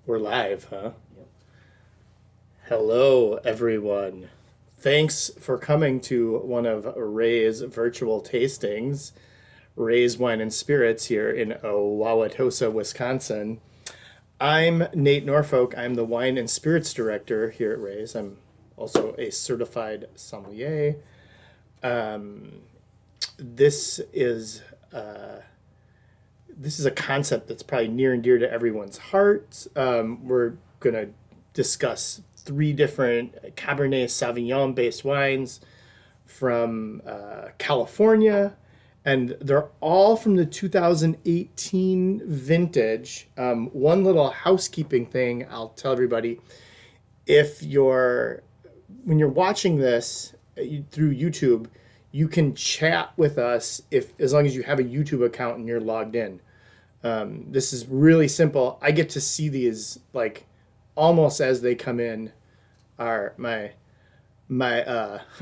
We're live, huh? Yep. Hello, everyone. Thanks for coming to one of Ray's virtual tastings, Ray's Wine and Spirits here in Wauwatosa, Wisconsin. I'm Nate Norfolk. I'm the Wine and Spirits Director here at Ray's. I'm also a certified sommelier. This is this is a concept that's probably near and dear to everyone's heart. We're going to discuss three different Cabernet Sauvignon based wines from California, and they're all from the 2018 vintage. One little housekeeping thing I'll tell everybody: if you're when you're watching this through YouTube, you can chat with us if as long as you have a YouTube account and you're logged in. This is really simple. I get to see these like almost as they come in. Our my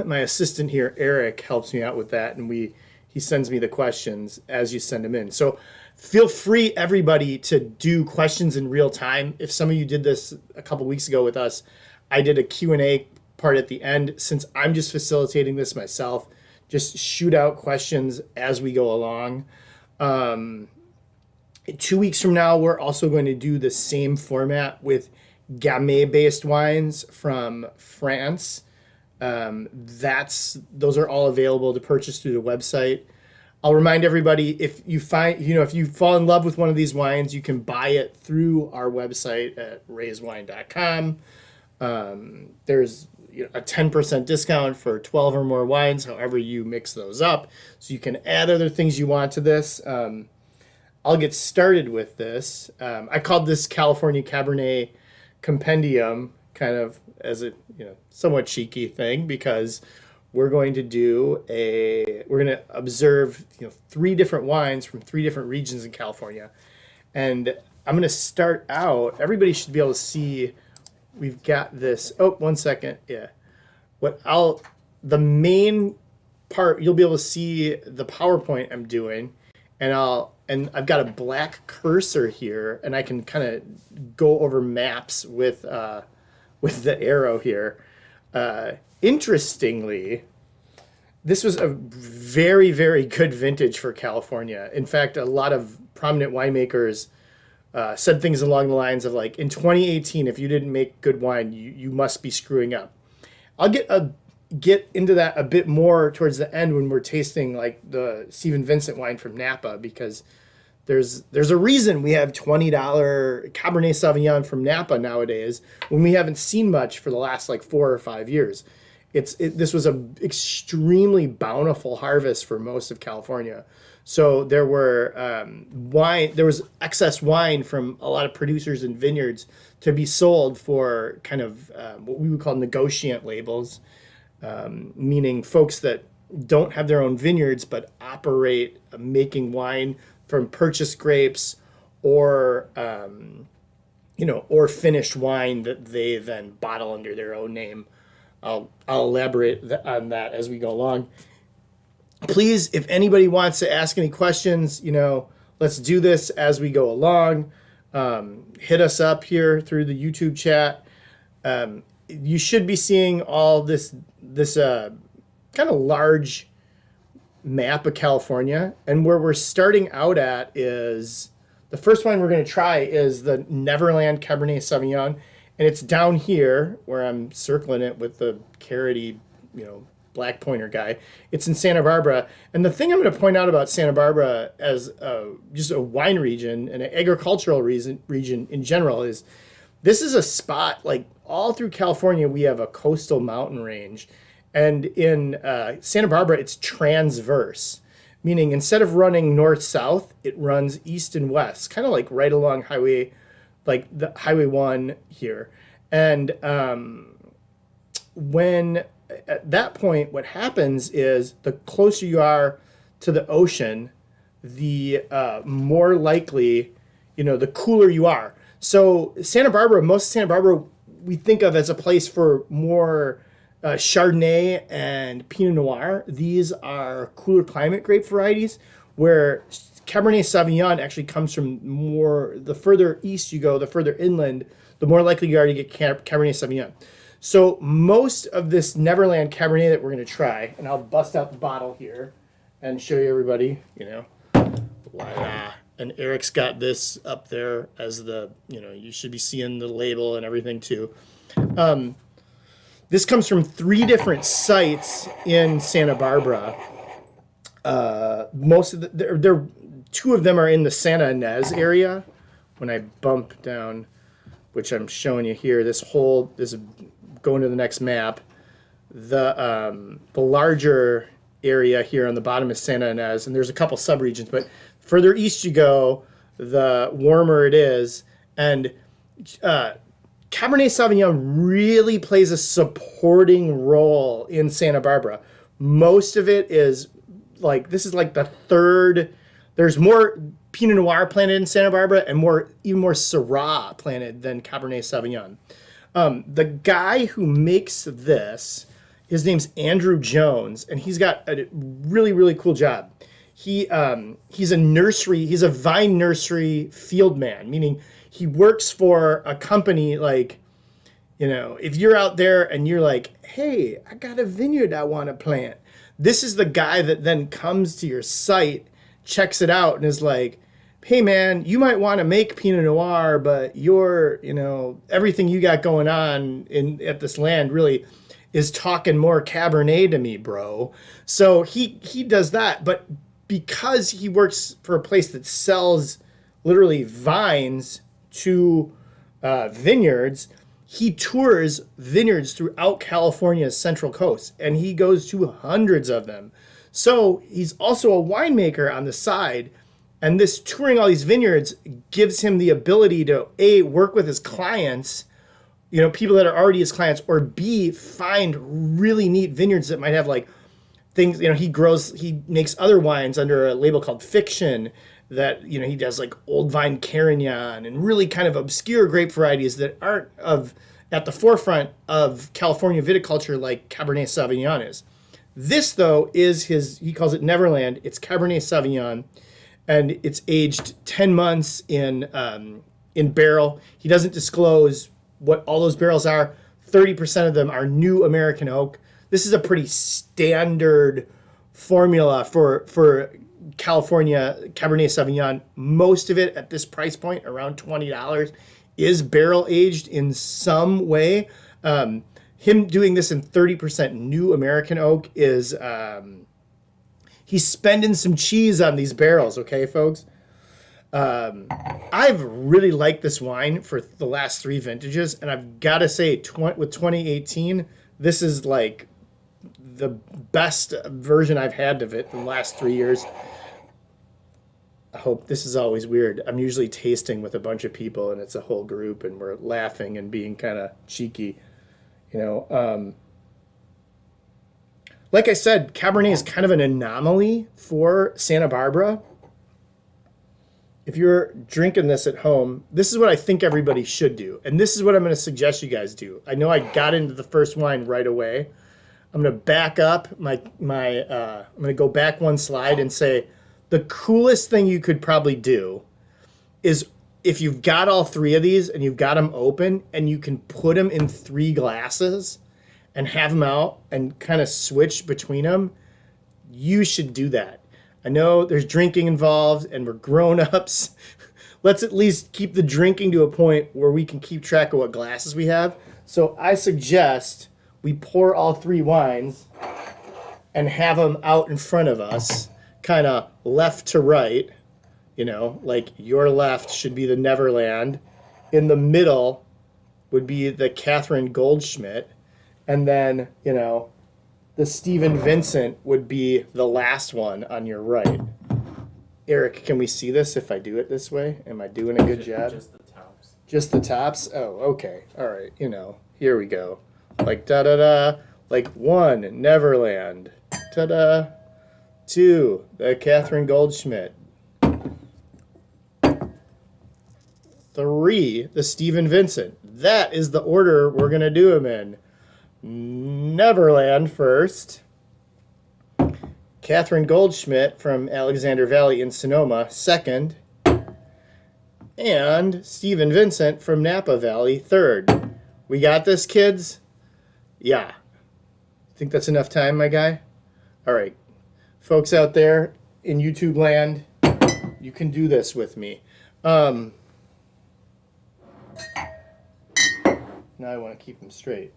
assistant here, Eric, helps me out with that, and he sends me the questions as you send them in. So feel free, everybody, to do questions in real time. If some of you did this a couple weeks ago with us, I did a Q&A part at the end. Since I'm just facilitating this myself, just shoot out questions as we go along. 2 weeks from now, we're also going to do the same format with Gamay-based wines from France. Those are all available to purchase through the website. I'll remind everybody, if you fall in love with one of these wines, you can buy it through our website at raisewine.com. There's a 10% discount for 12 or more wines, however you mix those up. So you can add other things you want to this. I'll get started with this. I called this California Cabernet Compendium kind of as a somewhat cheeky thing because we're going to observe three different wines from three different regions in California. And I'm going to start out. Everybody should be able to see. We've got this. Oh, 1 second. Yeah. The main part, you'll be able to see the PowerPoint I'm doing, and I've got a black cursor here, and I can kind of go over maps with the arrow here. Interestingly, this was a very, very good vintage for California. In fact, a lot of prominent winemakers said things along the lines of like, in 2018, if you didn't make good wine, you must be screwing up. I'll get into that a bit more towards the end when we're tasting like the Stephen Vincent wine from Napa, because there's a reason we have $20 Cabernet Sauvignon from Napa nowadays when we haven't seen much for the last like 4 or 5 years. This was an extremely bountiful harvest for most of California. So there was excess wine from a lot of producers and vineyards to be sold for kind of what we would call negotiant labels, meaning folks that don't have their own vineyards but operate making wine from purchased grapes or or finished wine that they then bottle under their own name. I'll elaborate on that as we go along. Please, if anybody wants to ask any questions, let's do this as we go along. Hit us up here through the YouTube chat. You should be seeing all this kind of large map of California, and where we're starting out at is the first one we're going to try is the Neverland Cabernet Sauvignon, and it's down here where I'm circling it with the carroty, black pointer guy. It's in Santa Barbara, and the thing I'm going to point out about Santa Barbara as just a wine region and an agricultural region in general is this is a spot like all through California we have a coastal mountain range. And in Santa Barbara, it's transverse, meaning instead of running north-south, it runs east and west, kind of like right along like the Highway 1 here. And when at that point, what happens is the closer you are to the ocean, the more likely, the cooler you are. So most of Santa Barbara, we think of as a place for more Chardonnay and Pinot Noir. These are cooler climate grape varieties. where Cabernet Sauvignon actually comes from more, the further east you go, the further inland, the more likely you are to get Cabernet Sauvignon. So most of this Neverland Cabernet that we're going to try, and I'll bust out the bottle here and show you everybody, voila. And Eric's got this up there as the, you should be seeing the label and everything too. This comes from 3 different sites in Santa Barbara. Most of the, 2 of them are in the Santa Ynez area. When I bump down, which I'm showing you here, this is going to the next map. The larger area here on the bottom is Santa Ynez, and there's a couple subregions, but further east you go, the warmer it is. And Cabernet Sauvignon really plays a supporting role in Santa Barbara. Most of it is this is like the third. There's more Pinot Noir planted in Santa Barbara and even more Syrah planted than Cabernet Sauvignon. The guy who makes this, his name's Andrew Jones, and he's got a really, really cool job. He's a vine nursery field man, meaning he works for a company if you're out there and you're like, hey, I got a vineyard I want to plant. This is the guy that then comes to your site, checks it out, and is like, hey man, you might want to make Pinot Noir, but everything you got going on at this land really is talking more Cabernet to me, bro. So he does that, but because he works for a place that sells literally vines to vineyards, he tours vineyards throughout California's Central Coast, and he goes to hundreds of them. So he's also a winemaker on the side, and this touring all these vineyards gives him the ability to A, work with his clients, people that are already his clients, or B, find really neat vineyards that might have things, he makes other wines under a label called Fiction that, he does Old Vine Carignan and really kind of obscure grape varieties that aren't at the forefront of California viticulture like Cabernet Sauvignon is. This, though, is he calls it Neverland. It's Cabernet Sauvignon, and it's aged 10 months in barrel. He doesn't disclose what all those barrels are. 30% of them are new American oak. This is a pretty standard formula for California Cabernet Sauvignon. Most of it at this price point, around $20, is barrel aged in some way. Him doing this in 30% new American oak is he's spending some cheese on these barrels, okay, folks? I've really liked this wine for the last 3 vintages, and I've got to say, with 2018, this is the best version I've had of it in the last 3 years. I hope this is always weird. I'm usually tasting with a bunch of people, and it's a whole group, and we're laughing and being kind of cheeky. Like I said, Cabernet is kind of an anomaly for Santa Barbara. If you're drinking this at home, this is what I think everybody should do. And this is what I'm going to suggest you guys do. I know I got into the first wine right away. I'm going to back up I'm going to go back 1 slide and say the coolest thing you could probably do is if you've got all 3 of these and you've got them open and you can put them in 3 glasses and have them out and kind of switch between them, you should do that. I know there's drinking involved and we're grown-ups. Let's at least keep the drinking to a point where we can keep track of what glasses we have. So I suggest we pour all 3 wines and have them out in front of us, kind of left to right. Your left should be the Neverland. In the middle would be the Catherine Goldschmidt. And then, the Stephen Vincent would be the last one on your right. Eric, can we see this if I do it this way? Am I doing a good job? Just the tops. Just the tops? Oh, okay. All right. Here we go. Da-da-da. 1, Neverland. Ta-da. 2, the Catherine Goldschmidt. 3, the Stephen Vincent. That is the order we're going to do them in. Neverland first, Catherine Goldschmidt from Alexander Valley in Sonoma, second. And Stephen Vincent from Napa Valley, third. We got this, kids? Yeah. Think that's enough time, my guy? All right. Folks out there in YouTube land, you can do this with me. Now I want to keep them straight.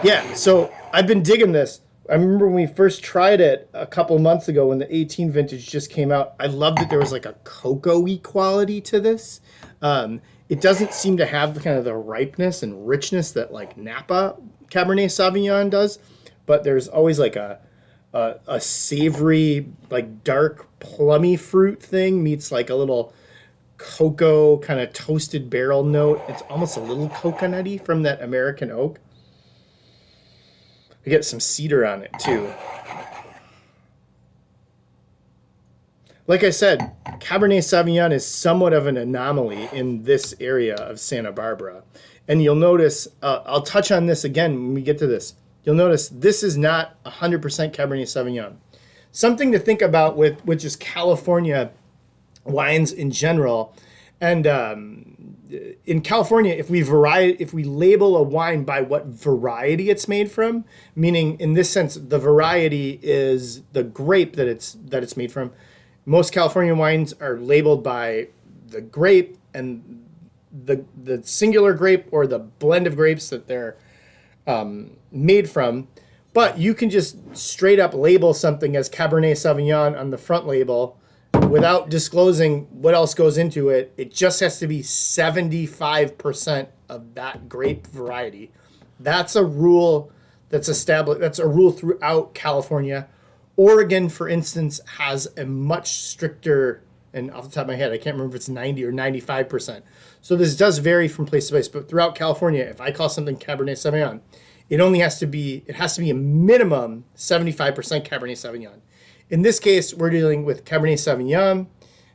Yeah, so I've been digging this. I remember when we first tried it a couple months ago when the 18 vintage just came out. I loved that there was like a cocoa-y quality to this. It doesn't seem to have kind of the ripeness and richness that like Napa Cabernet Sauvignon does, but there's always like a savory, like dark plummy fruit thing meets like a little cocoa kind of toasted barrel note. It's almost a little coconutty from that American oak. I get some cedar on it too. Like I said, Cabernet Sauvignon is somewhat of an anomaly in this area of Santa Barbara. And you'll notice, I'll touch on this again when we get to this. You'll notice this is not 100% Cabernet Sauvignon. Something to think about with which is California wines in general. And in California, if we label a wine by what variety it's made from, meaning in this sense, the variety is the grape that it's made from. Most California wines are labeled by the grape and the singular grape or the blend of grapes that they're made from. But you can just straight up label something as Cabernet Sauvignon on the front label without disclosing what else goes into it. It just has to be 75% of that grape variety. That's a rule that's established. That's a rule throughout California. Oregon, for instance, has a much stricter, and off the top of my head, I can't remember if it's 90 or 95%. So this does vary from place to place, but throughout California, if I call something Cabernet Sauvignon, it has to be a minimum 75% Cabernet Sauvignon. In this case, we're dealing with Cabernet Sauvignon,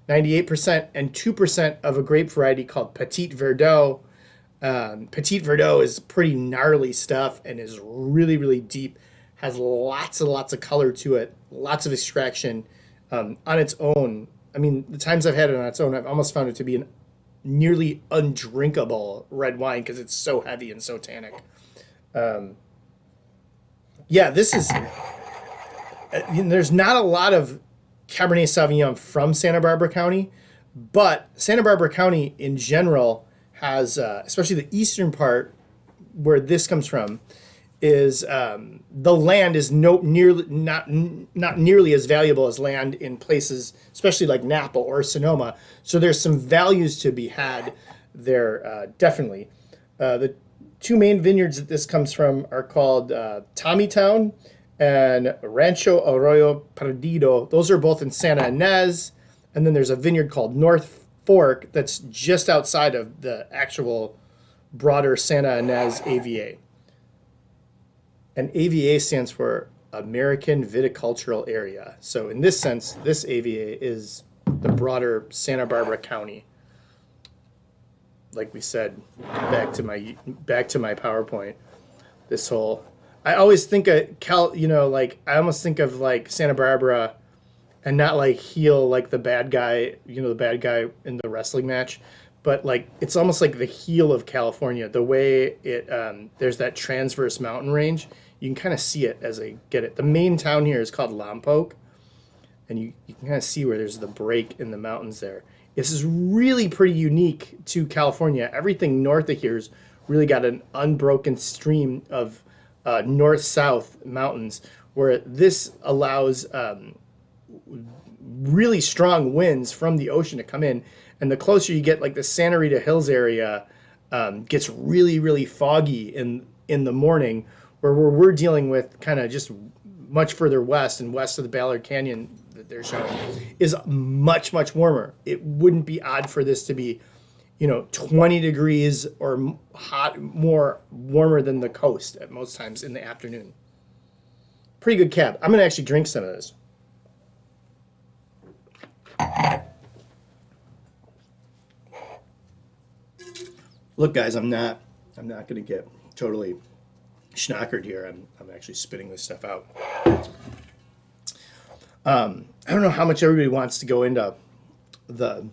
98%, and 2% of a grape variety called Petit Verdot. Petit Verdot is pretty gnarly stuff and is really, really deep. Has lots and lots of color to it, lots of extraction on its own. I mean, the times I've had it on its own, I've almost found it to be an nearly undrinkable red wine because it's so heavy and so tannic. This is... There's not a lot of Cabernet Sauvignon from Santa Barbara County, but Santa Barbara County in general has, especially the eastern part where this comes from, is the land is not nearly as valuable as land in places, especially like Napa or Sonoma. So there's some values to be had there, definitely. The two main vineyards that this comes from are called Tommytown and Rancho Arroyo Perdido. Those are both in Santa Ynez. And then there's a vineyard called Norfolk that's just outside of the actual broader Santa Ynez AVA. And AVA stands for American Viticultural Area. So in this sense, this AVA is the broader Santa Barbara County. Like we said, back to my PowerPoint, this whole... I always think of I almost think of like Santa Barbara and not like heel like the bad guy in the wrestling match, but like it's almost like the heel of California, the way it there's that transverse mountain range. You can kind of see it as I get it. The main town here is called Lompoc, and you can kind of see where there's the break in the mountains there. This is really pretty unique to California. Everything north of here's really got an unbroken stream of north-south mountains, where this allows really strong winds from the ocean to come in. And the closer you get, like the Santa Rita Hills area gets really, really foggy in the morning, where we're dealing with kind of just much further west and west of the Ballard Canyon that they're showing is much, much warmer. It wouldn't be odd for this to be 20 degrees or warmer than the coast at most times in the afternoon. Pretty good cab. I'm going to actually drink some of this. Look, guys, I'm not going to get totally schnockered here. I'm actually spitting this stuff out. I don't know how much everybody wants to go into the.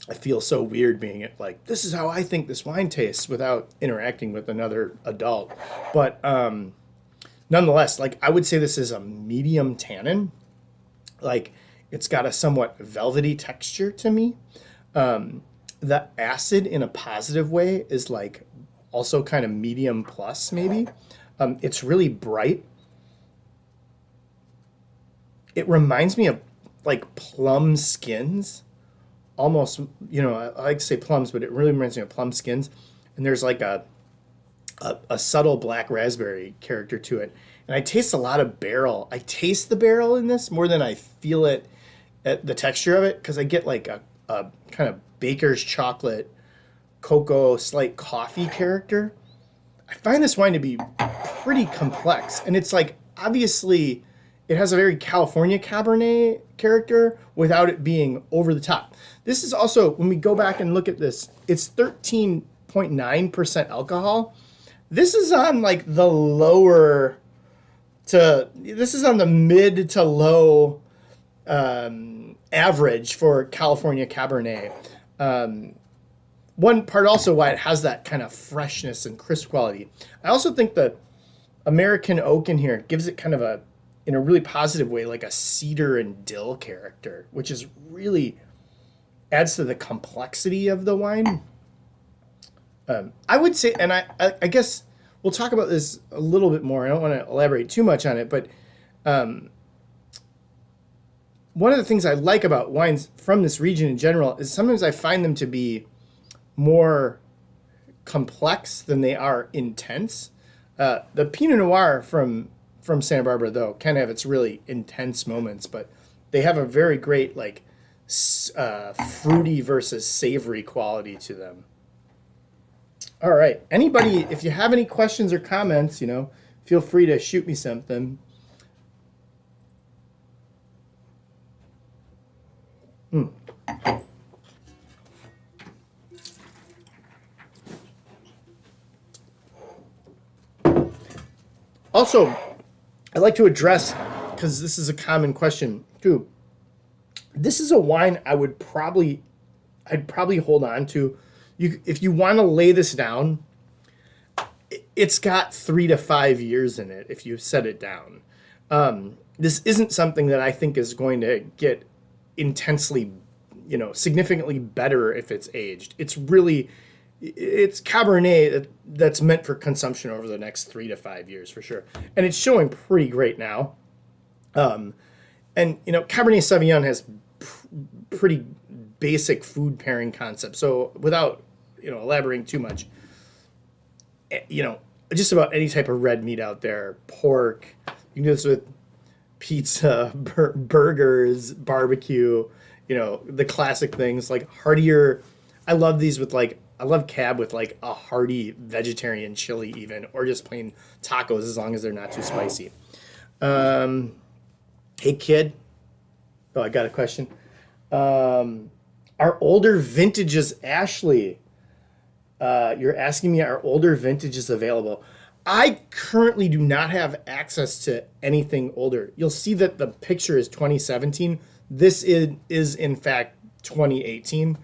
I feel so weird being it like this is how I think this wine tastes without interacting with another adult, but nonetheless, like I would say this is a medium tannin. Like it's got a somewhat velvety texture to me. The acid in a positive way is like also kind of medium plus maybe. It's really bright. It reminds me of like plum skins, almost. I like to say plums, but it really reminds me of plum skins. And there's like a subtle black raspberry character to it. And I taste a lot of barrel. I taste the barrel in this more than I feel it at the texture of it because I get like a kind of baker's chocolate, cocoa, slight coffee character. I find this wine to be pretty complex. And it's like, obviously, it has a very California Cabernet character without it being over the top. This is also, when we go back and look at this, it's 13.9% alcohol. This is on like the lower this is on the mid to low average for California Cabernet. One part also why it has that kind of freshness and crisp quality. I also think the American oak in here gives it kind of in a really positive way, like a cedar and dill character, which is really adds to the complexity of the wine. I would say, and I guess we'll talk about this a little bit more. I don't want to elaborate too much on it, but one of the things I like about wines from this region in general is sometimes I find them to be more complex than they are intense. The Pinot Noir from Santa Barbara, though, can have its really intense moments, but they have a very great like fruity versus savory quality to them. All right. Anybody, if you have any questions or comments, feel free to shoot me something. Also, I'd like to address, because this is a common question too. This is a wine I'd probably hold on to. If you want to lay this down, it's got 3 to 5 years in it if you set it down. This isn't something that I think is going to get intensely, significantly better if it's aged. It's Cabernet that's meant for consumption over the next 3 to 5 years for sure. And it's showing pretty great now. And Cabernet Sauvignon has pretty basic food pairing concept. So without, elaborating too much, just about any type of red meat out there, pork, you can do this with pizza, burgers, barbecue, the classic things like heartier. I love these with I love cab with like a hearty vegetarian chili even, or just plain tacos as long as they're not too spicy. Hey kid. Oh, I got a question. Are older vintages, Ashley? You're asking me, are older vintages available? I currently do not have access to anything older. You'll see that the picture is 2017. This is in fact 2018.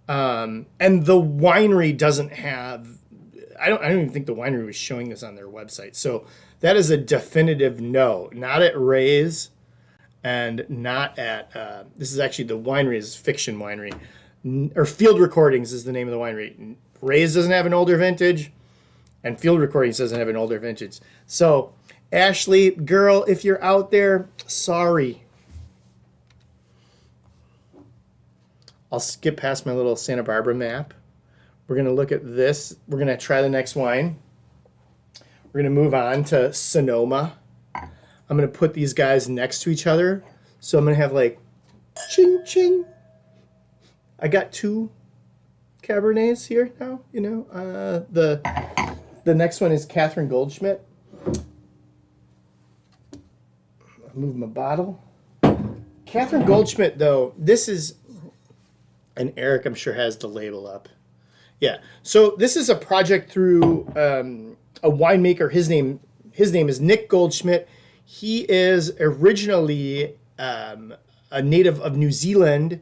And the winery doesn't have, I don't even think the winery was showing this on their website. So that is a definitive no. Not at Ray's and not at, this is actually the winery is Fiction Winery. Or Field Recordings is the name of the winery. Ray's doesn't have an older vintage, and Field Recordings doesn't have an older vintage. So, Ashley, girl, if you're out there, sorry. I'll skip past my little Santa Barbara map. We're going to look at this. We're going to try the next wine. We're going to move on to Sonoma. I'm going to put these guys next to each other. So I'm going to have like, ching, ching. I got 2 Cabernets here now, the next one is Catherine Goldschmidt. I'll move my bottle. Catherine Goldschmidt, though, this is, and Eric, I'm sure, has the label up. Yeah, so this is a project through a winemaker. His name is Nick Goldschmidt. He is originally a native of New Zealand,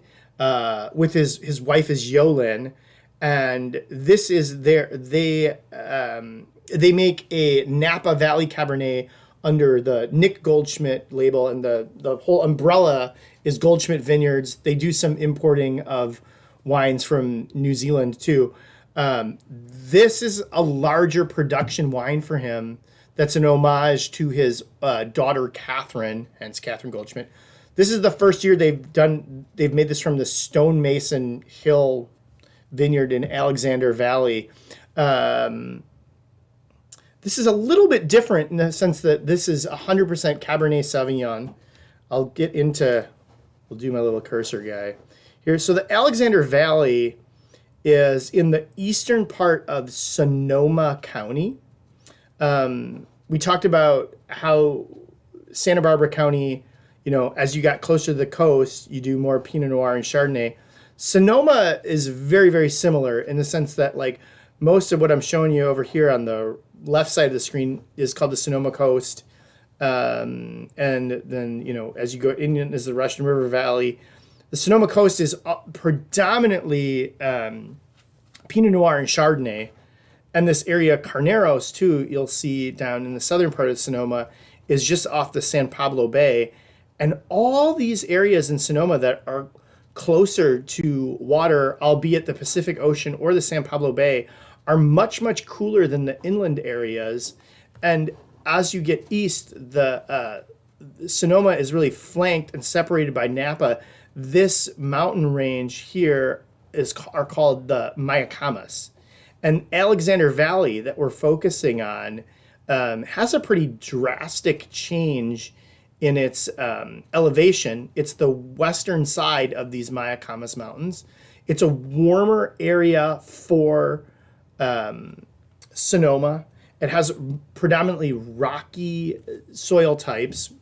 with his wife is Yolin, and this is they make a Napa Valley Cabernet under the Nick Goldschmidt label, and the whole umbrella is Goldschmidt Vineyards. They do some importing of wines from New Zealand too. This is a larger production wine for him. That's an homage to his daughter Catherine, hence Catherine Goldschmidt. This is the first year they've made this from the Stonemason Hill vineyard in Alexander Valley. This is a little bit different in the sense that this is 100% Cabernet Sauvignon. We'll do my little cursor guy here. So the Alexander Valley is in the eastern part of Sonoma County. We talked about how Santa Barbara County, as you got closer to the coast, you do more Pinot Noir and Chardonnay. Sonoma is very, very similar in the sense that like most of what I'm showing you over here on the left side of the screen is called the Sonoma Coast. And then, as you go in is the Russian River Valley. The Sonoma Coast is predominantly Pinot Noir and Chardonnay. And this area, Carneros, too, you'll see down in the southern part of Sonoma, is just off the San Pablo Bay. And all these areas in Sonoma that are closer to water, albeit the Pacific Ocean or the San Pablo Bay, are much, much cooler than the inland areas. And as you get east, the Sonoma is really flanked and separated by Napa. This mountain range here are called the Mayacamas. And Alexander Valley that we're focusing on has a pretty drastic change in its elevation. It's the western side of these Mayacamas Mountains. It's a warmer area for Sonoma. It has predominantly rocky soil types.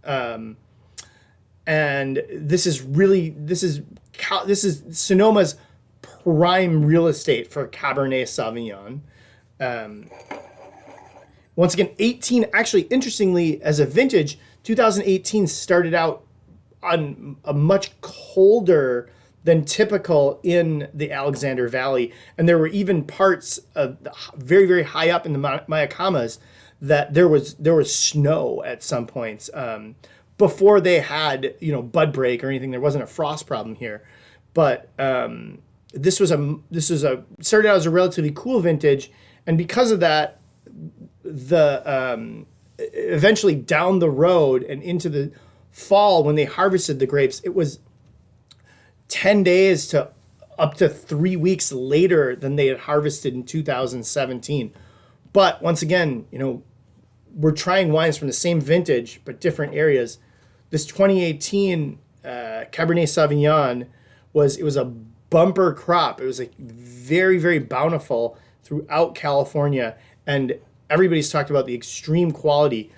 And this is Sonoma's prime real estate for Cabernet Sauvignon. Once again, interestingly, as a vintage, 2018 started out on a much colder than typical in the Alexander Valley. And there were even parts of very, very high up in the Mayacamas that there was snow at some points. Before they had, bud break or anything, there wasn't a frost problem here. But this started out as a relatively cool vintage, and because of that, eventually down the road and into the fall when they harvested the grapes, it was 10 days to up to 3 weeks later than they had harvested in 2017. But once again, we're trying wines from the same vintage but different areas. This 2018 Cabernet Sauvignon was a bumper crop. It was like very, very bountiful throughout California, and everybody's talked about the extreme quality.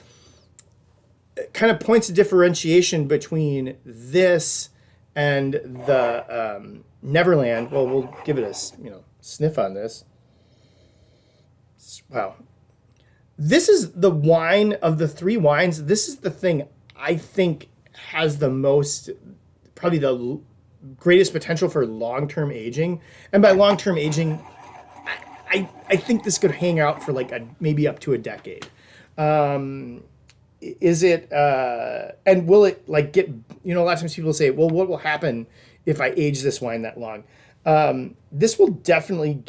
It kind of points to differentiation between this and the Neverland. Well, we'll give it a sniff on this. Wow. This is the wine of the three wines. This is the thing I think has the most, probably the greatest potential for long-term aging. And by long-term aging, I think this could hang out for maybe up to a decade. Is it, and will it get, a lot of times people say, well, what will happen if I age this wine that long? This will definitely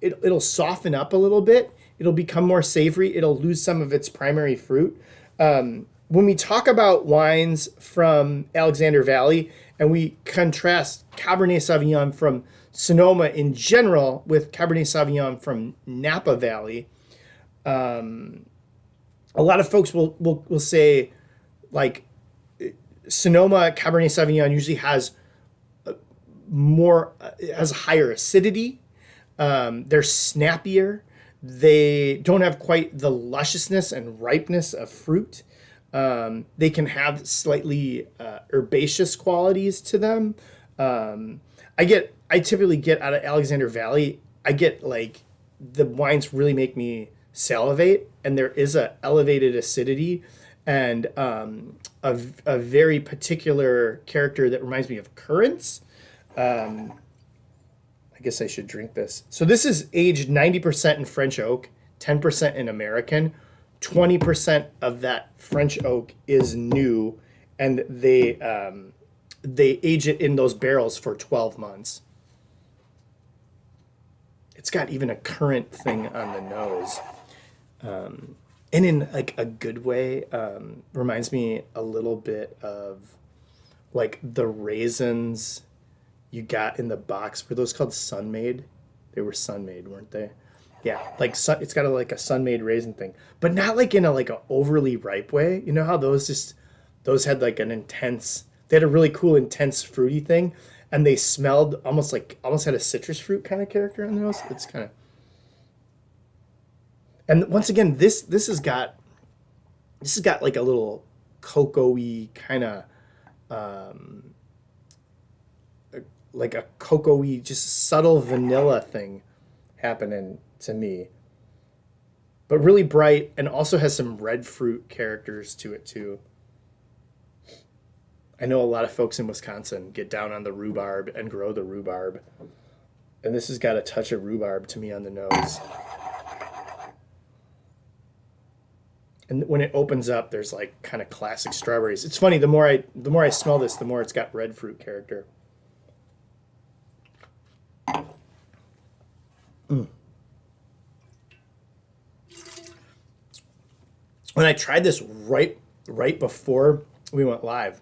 it'll soften up a little bit. It'll become more savory. It'll lose some of its primary fruit. When we talk about wines from Alexander Valley and we contrast Cabernet Sauvignon from Sonoma in general with Cabernet Sauvignon from Napa Valley, a lot of folks will say Sonoma Cabernet Sauvignon usually has higher acidity. They're snappier. They don't have quite the lusciousness and ripeness of fruit. They can have slightly herbaceous qualities to them. I typically get out of Alexander Valley, I get the wines really make me salivate, and there is a elevated acidity, and a very particular character that reminds me of currants. I guess I should drink this. So this is aged 90% in French oak, 10% in American. 20% of that French oak is new, and they age it in those barrels for 12 months. It's got even a currant thing on the nose. And in like a good way, reminds me a little bit of like the raisins you got in the box. Were those called Sun-Maid? They were Sun-Maid, weren't they? Yeah, like it's got like a Sun-Maid raisin thing, but not like in a overly ripe way. You know how those had like an intense. They had a really cool intense fruity thing, and they smelled almost had a citrus fruit kind of character on the nose. It's kind of. And once again, this has got like a little cocoa-y kind of like a cocoa-y, just subtle vanilla thing happening to me. But really bright, and also has some red fruit characters to it too. I know a lot of folks in Wisconsin get down on the rhubarb and grow the rhubarb. And this has got a touch of rhubarb to me on the nose. And when it opens up, there's like kind of classic strawberries. It's funny, the more I smell this, the more it's got red fruit character. When I tried this right before we went live,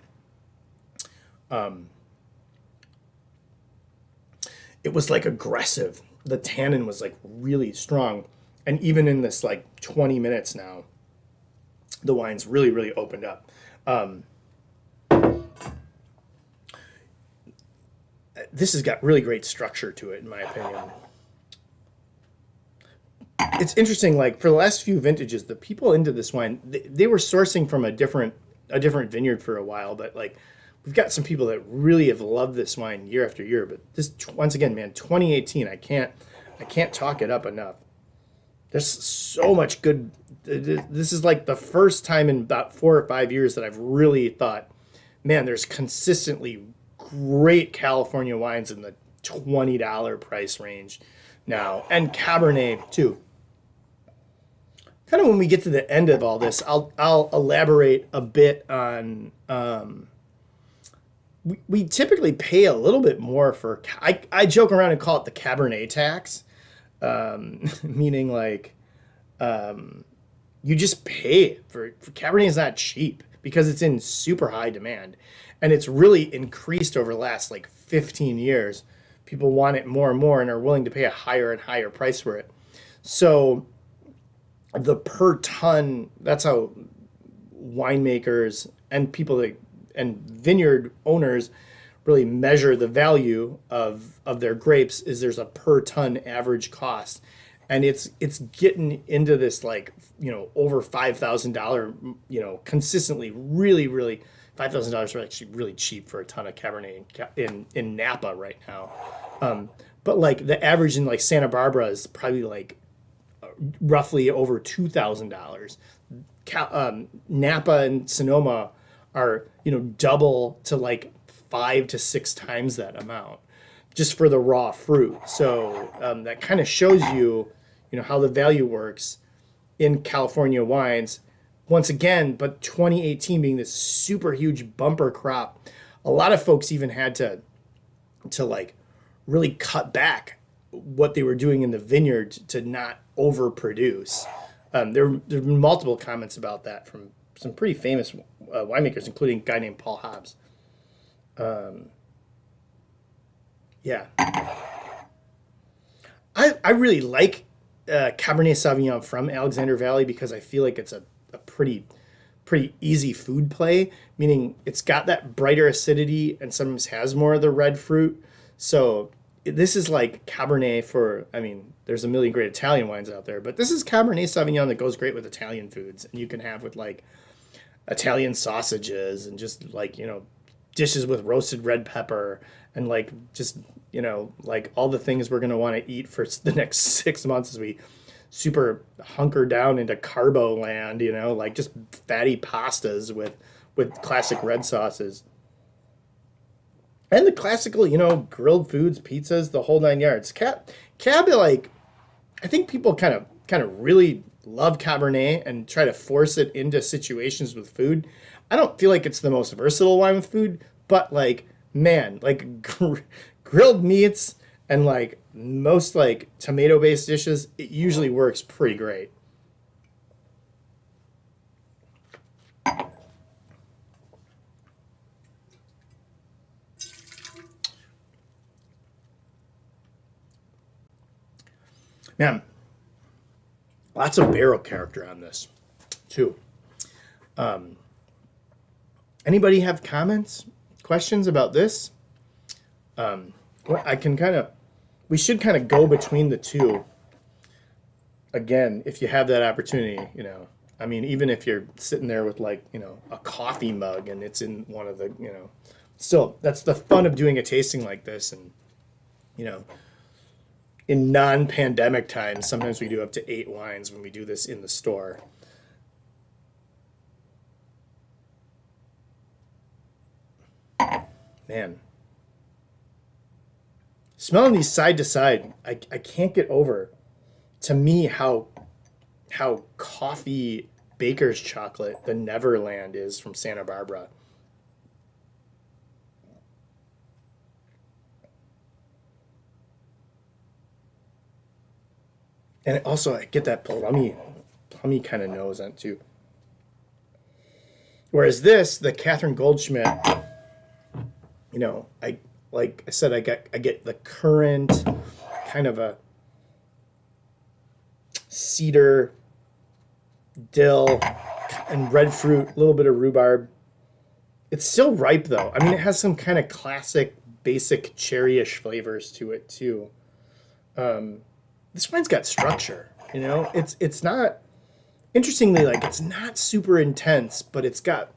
it was like aggressive. The tannin was like really strong, and even in this like 20 minutes now, the wine's really opened up. This has got really great structure to it, in my opinion. It's interesting, like for the last few vintages, the people into this wine, they were sourcing from a different vineyard for a while, but like we've got some people that really have loved this wine year after year. But this, once again, man, 2018, I can't talk it up enough. There's so much good. This is like the first time in about 4 or 5 years that I've really thought, man, there's consistently great California wines in the $20 price range now, and Cabernet too. Kind of when we get to the end of all this, I'll elaborate a bit on. We typically pay a little bit more for. I joke around and call it the Cabernet tax, meaning like you just pay for Cabernet is not cheap because it's in super high demand, and it's really increased over the last like 15 years. People want it more and more and are willing to pay a higher and higher price for it. So the per ton, that's how winemakers and people and vineyard owners really measure the value of their grapes, is there's a per ton average cost. And it's getting into this like, over $5,000, consistently really $5,000 are actually really cheap for a ton of Cabernet in Napa right now. But like the average in like Santa Barbara is probably like roughly over $2,000. Napa and Sonoma are, double to like 5 to 6 times that amount just for the raw fruit. So that kind of shows you, how the value works in California wines. Once again, but 2018 being this super huge bumper crop, a lot of folks even had to like really cut back what they were doing in the vineyard to not overproduce. There've been multiple comments about that from some pretty famous winemakers, including a guy named Paul Hobbs. Yeah. I really like Cabernet Sauvignon from Alexander Valley because I feel like it's a pretty easy food play, meaning it's got that brighter acidity and sometimes has more of the red fruit. So this is like Cabernet for, there's a million great Italian wines out there, but this is Cabernet Sauvignon that goes great with Italian foods, and you can have with like Italian sausages and just like, dishes with roasted red pepper and like just, like all the things we're going to want to eat for the next 6 months as we super hunkered down into carbo land, you know, like just fatty pastas with classic red sauces. And the classical, you know, grilled foods, pizzas, the whole nine yards. Cab, like I think people kind of really love Cabernet and try to force it into situations with food. I don't feel like it's the most versatile wine with food, but like man, like grilled meats and like most like tomato based dishes, it usually works pretty great. Man, lots of barrel character on this too. Anybody have comments, questions about this? Well, I can kind of, we should kind of go between the two again if you have that opportunity, you know. I mean, even if you're sitting there with like, you know, a coffee mug and it's in one of the, you know, still that's the fun of doing a tasting like this. And, you know, in non-pandemic times, sometimes we do up to 8 wines when we do this in the store. Man, smelling these side to side, I can't get over, to me, how coffee baker's chocolate the Neverland is from Santa Barbara. And also I get that plummy kind of nose on it too. Whereas this, the Catherine Goldschmidt, you know, I like I said, I get the currant, kind of a cedar, dill, and red fruit, a little bit of rhubarb. It's still ripe though. I mean, it has some kind of classic, basic cherryish flavors to it too. This wine's got structure. You know, it's not, interestingly, like it's not super intense, but it's got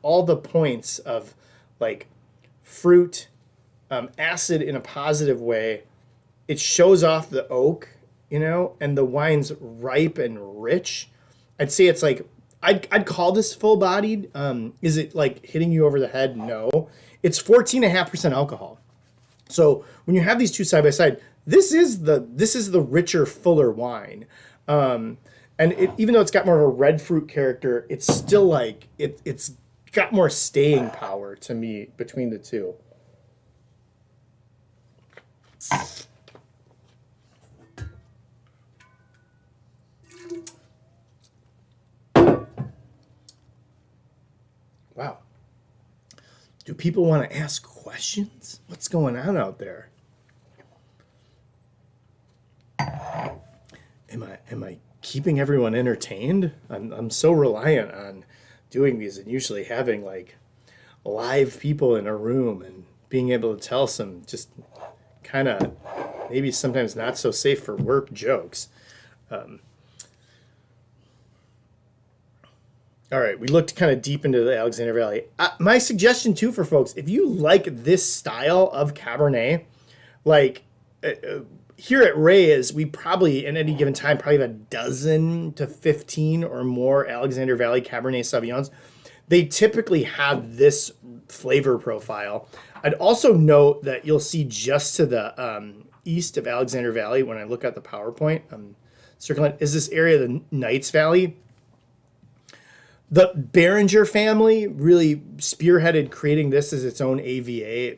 all the points of like fruit, acid in a positive way. It shows off the oak, you know, and the wine's ripe and rich. I'd say it's like I'd call this full bodied. Is it like hitting you over the head? No. It's 14.5% alcohol. So when you have these two side by side, this is the richer, fuller wine. And even though it's got more of a red fruit character, it's still like it's got more staying power to me between the two. Wow. Do people want to ask questions? What's going on out there? Am I keeping everyone entertained? I'm so reliant on doing these and usually having like live people in a room and being able to tell some just kind of maybe sometimes not so safe for work jokes. All right, we looked kind of deep into the Alexander Valley. My suggestion too for folks, if you like this style of Cabernet, like here at Ray's, we probably, at any given time, probably have a dozen to 15 or more Alexander Valley Cabernet Sauvignons. They typically have this flavor profile. I'd also note that you'll see just to the east of Alexander Valley, when I look at the PowerPoint, circling, is this area, the Knights Valley. The Behringer family really spearheaded creating this as its own AVA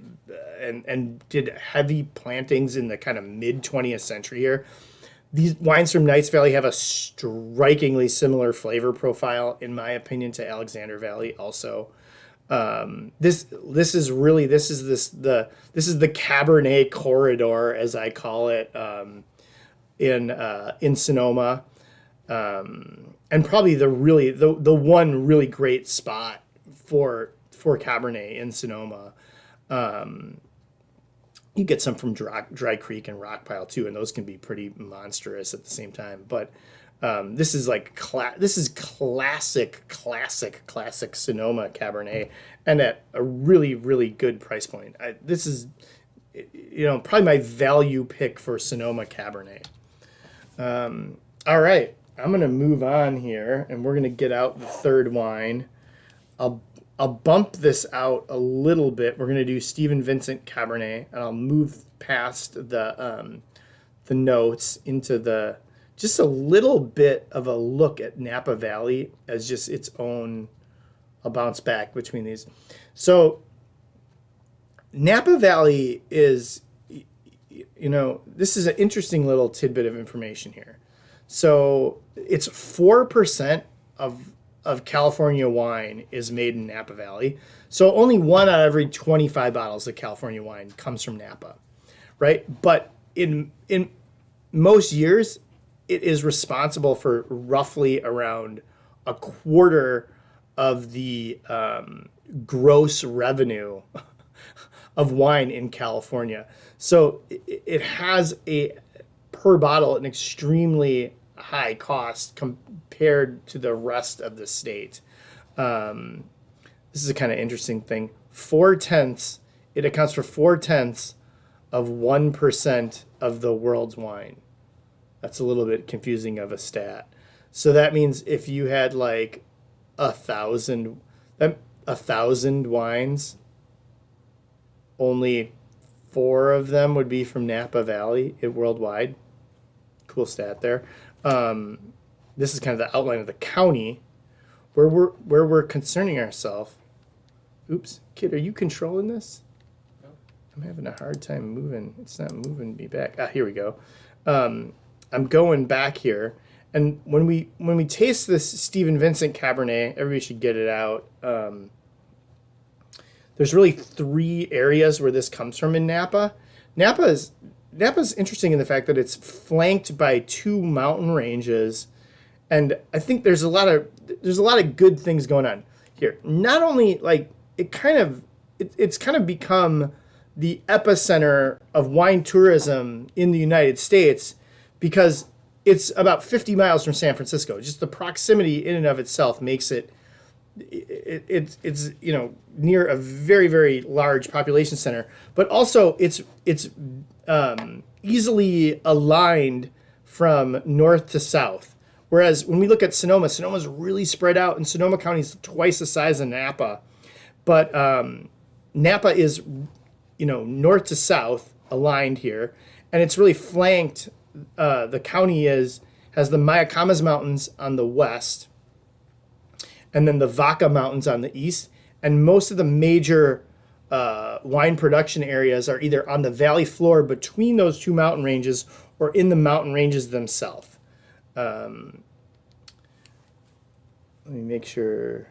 and did heavy plantings in the kind of mid 20th century here. These wines from Knights Valley have a strikingly similar flavor profile, in my opinion, to Alexander Valley. Also, this is the Cabernet corridor, as I call it, in Sonoma. And probably the one really great spot for Cabernet in Sonoma. You get some from Dry Creek and Rockpile too, and those can be pretty monstrous at the same time. But this is like this is classic Sonoma Cabernet, and at a really good price point. This is, you know, probably my value pick for Sonoma Cabernet. All right, I'm gonna move on here, and we're gonna get out the third wine. I'll I'll bump this out a little bit. We're gonna do Stephen Vincent Cabernet, and I'll move past the notes into the just a little bit of a look at Napa Valley as just its own. I'll bounce back between these. So Napa Valley is, this is an interesting little tidbit of information here. So it's 4% of California wine is made in Napa Valley. So only one out of every 25 bottles of California wine comes from Napa, right? But in most years, it is responsible for roughly around a quarter of the gross revenue of wine in California. So it has per bottle an extremely high cost compared to the rest of the state. This is a kind of interesting thing. It accounts for 4/10 of 1% of the world's wine. That's a little bit confusing of a stat. So that means if you had like a thousand wines, only 4 of them would be from Napa Valley worldwide. Cool stat there. This is kind of the outline of the county where we're concerning ourselves. Oops, kid, are you controlling this? No. I'm having a hard time moving. It's not moving me back. Here we go. I'm going back here. And when we taste this Stephen Vincent Cabernet, everybody should get it out. There's really 3 areas where this comes from in Napa. Napa's interesting in the fact that it's flanked by 2 mountain ranges, and I think there's a lot of good things going on here. Not only like it's kind of become the epicenter of wine tourism in the United States because it's about 50 miles from San Francisco. Just the proximity in and of itself makes it's near a very, very large population center, but also it's easily aligned from north to south. Whereas when we look at Sonoma's really spread out, and Sonoma County is twice the size of Napa, but Napa is north to south aligned here, and it's really flanked. The county has the Mayacamas Mountains on the west, and then the Vaca Mountains on the east. And most of the major wine production areas are either on the valley floor between those 2 mountain ranges or in the mountain ranges themselves. Let me make sure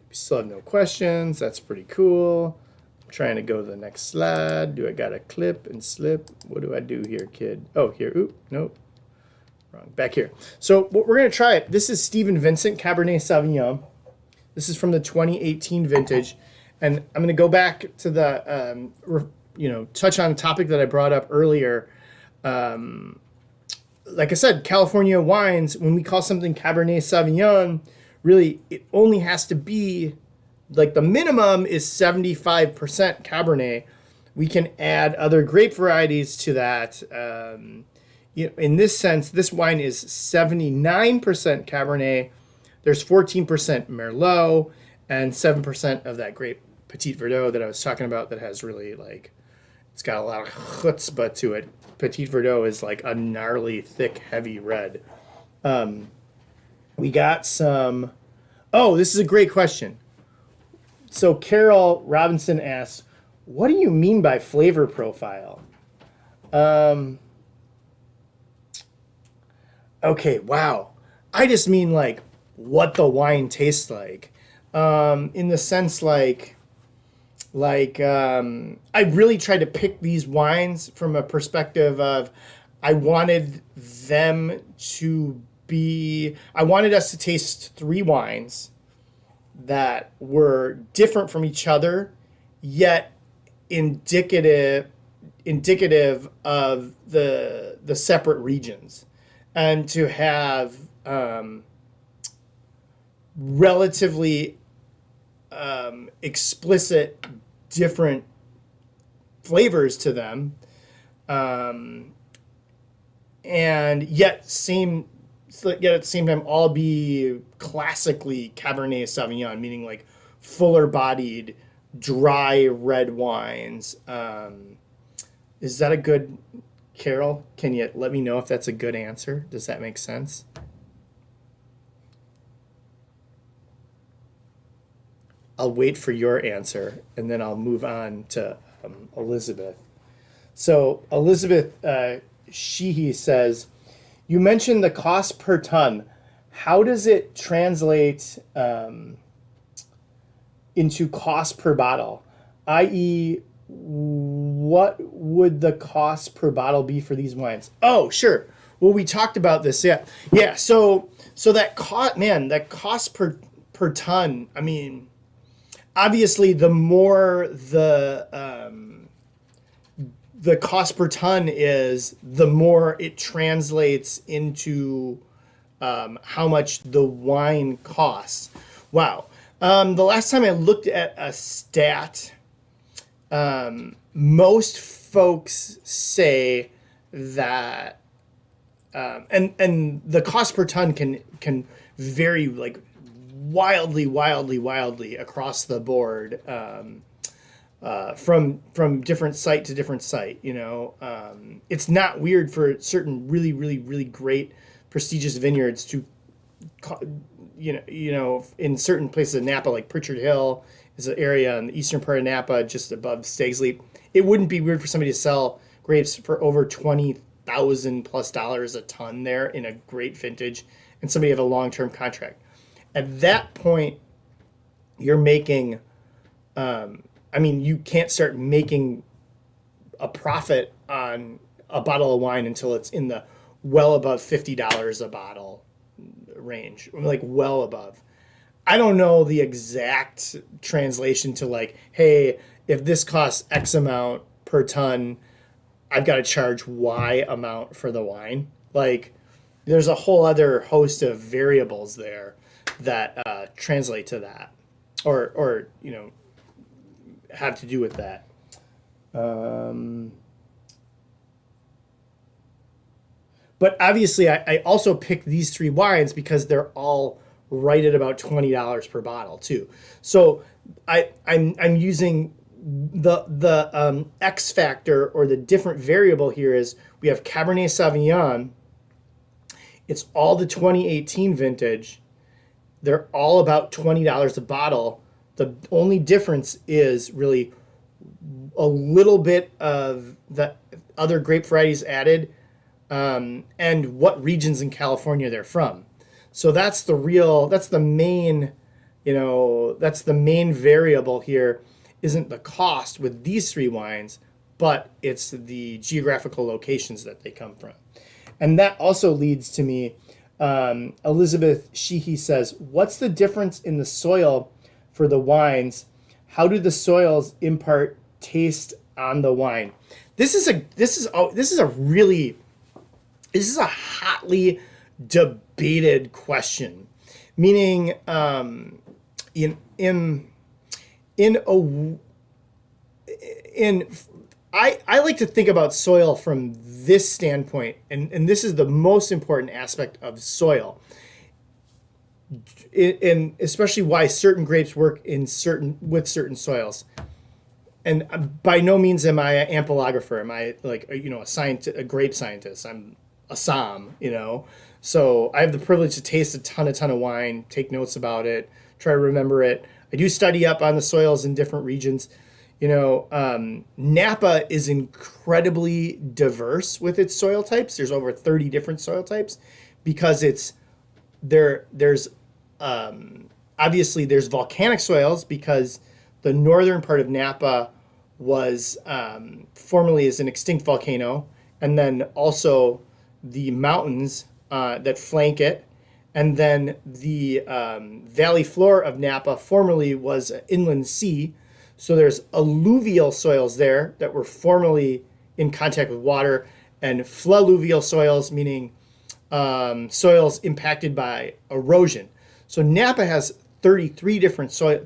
we still have no questions. That's pretty cool. I'm trying to go to the next slide. Do I got to clip and slip? What do I do here, kid? Oh, here. Oop, nope. Wrong. Back here. So we're going to try it. This is Stephen Vincent Cabernet Sauvignon. This is from the 2018 vintage. And I'm going to go back to the, touch on a topic that I brought up earlier. Like I said, California wines, when we call something Cabernet Sauvignon, really it only has to be, like the minimum is 75% Cabernet. We can add other grape varieties to that. In this sense, this wine is 79% Cabernet. There's 14% Merlot and 7% of that grape Petit Verdot that I was talking about that has really it's got a lot of chutzpah to it. Petit Verdot is like a gnarly, thick, heavy red. We got some... Oh, this is a great question. So Carol Robinson asks, what do you mean by flavor profile? Okay, wow. I just mean what the wine tastes like. In the sense I really tried to pick these wines from a perspective of I wanted us to taste 3 wines that were different from each other, yet indicative of the separate regions, and to have relatively explicit different flavors to them, and yet same yet at the same time all be classically Cabernet Sauvignon, meaning like fuller bodied, dry red wines. Is that a good, Carol? Can you let me know if that's a good answer? Does that make sense? I'll wait for your answer and then I'll move on to Elizabeth. So, Elizabeth Sheehy says, you mentioned the cost per ton. How does it translate into cost per bottle? I.e., what would the cost per bottle be for these wines? Oh, sure. Well, we talked about this. Yeah, yeah. So that cost, man, that cost per ton. I mean, obviously, the more the cost per ton is, the more it translates into how much the wine costs. Wow. The last time I looked at a stat, most folks say that, and the cost per ton can vary like wildly across the board, from different site to different site. It's not weird for certain really great prestigious vineyards to, in certain places in Napa, like Pritchard Hill is an area in the eastern part of Napa, just above Stags Leap. It wouldn't be weird for somebody to sell grapes for over $20,000+ a ton there in a great vintage, and somebody have a long-term contract. At that point, you're making, you can't start making a profit on a bottle of wine until it's in the well above $50 a bottle range, like well above. I don't know the exact translation to like, hey, if this costs X amount per ton, I've got to charge Y amount for the wine. Like, there's a whole other host of variables there that translate to that, or have to do with that. But obviously, I also picked these three wines because they're all right at about $20 per bottle too. So I'm using the X factor, or the different variable here is we have Cabernet Sauvignon. It's all the 2018 vintage. They're all about $20 a bottle. The only difference is really a little bit of the other grape varieties added, and what regions in California they're from. So that's the main variable here. Isn't the cost with these three wines, but it's the geographical locations that they come from. And that also leads to me, Elizabeth Sheehy says, what's the difference in the soil for the wines? How do the soils impart taste on the wine? This is a hotly debated question, meaning I like to think about soil from this standpoint, and this is the most important aspect of soil, and especially why certain grapes work with certain soils. And by no means am I an ampelographer. Am I like a grape scientist? I'm a somm, So I have the privilege to taste a ton of wine, take notes about it, try to remember it. I do study up on the soils in different regions. Napa is incredibly diverse with its soil types. There's over 30 different soil types because there's obviously there's volcanic soils, because the northern part of Napa was formerly is an extinct volcano, and then also the mountains that flank it, and then the valley floor of Napa formerly was an inland sea. So there's alluvial soils there that were formerly in contact with water, and fluvvial soils, meaning soils impacted by erosion. So Napa has 33 different soil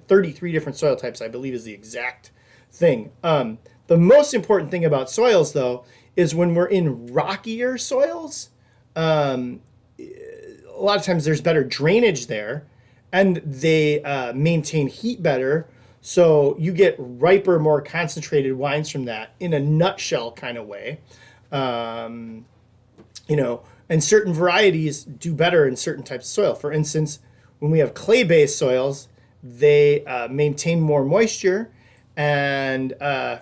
types, I believe is the exact thing. The most important thing about soils, though, is when we're in rockier soils, a lot of times there's better drainage there, and they maintain heat better. So you get riper, more concentrated wines from that in a nutshell kind of way. Um, and certain varieties do better in certain types of soil. For instance, when we have clay-based soils, they maintain more moisture. And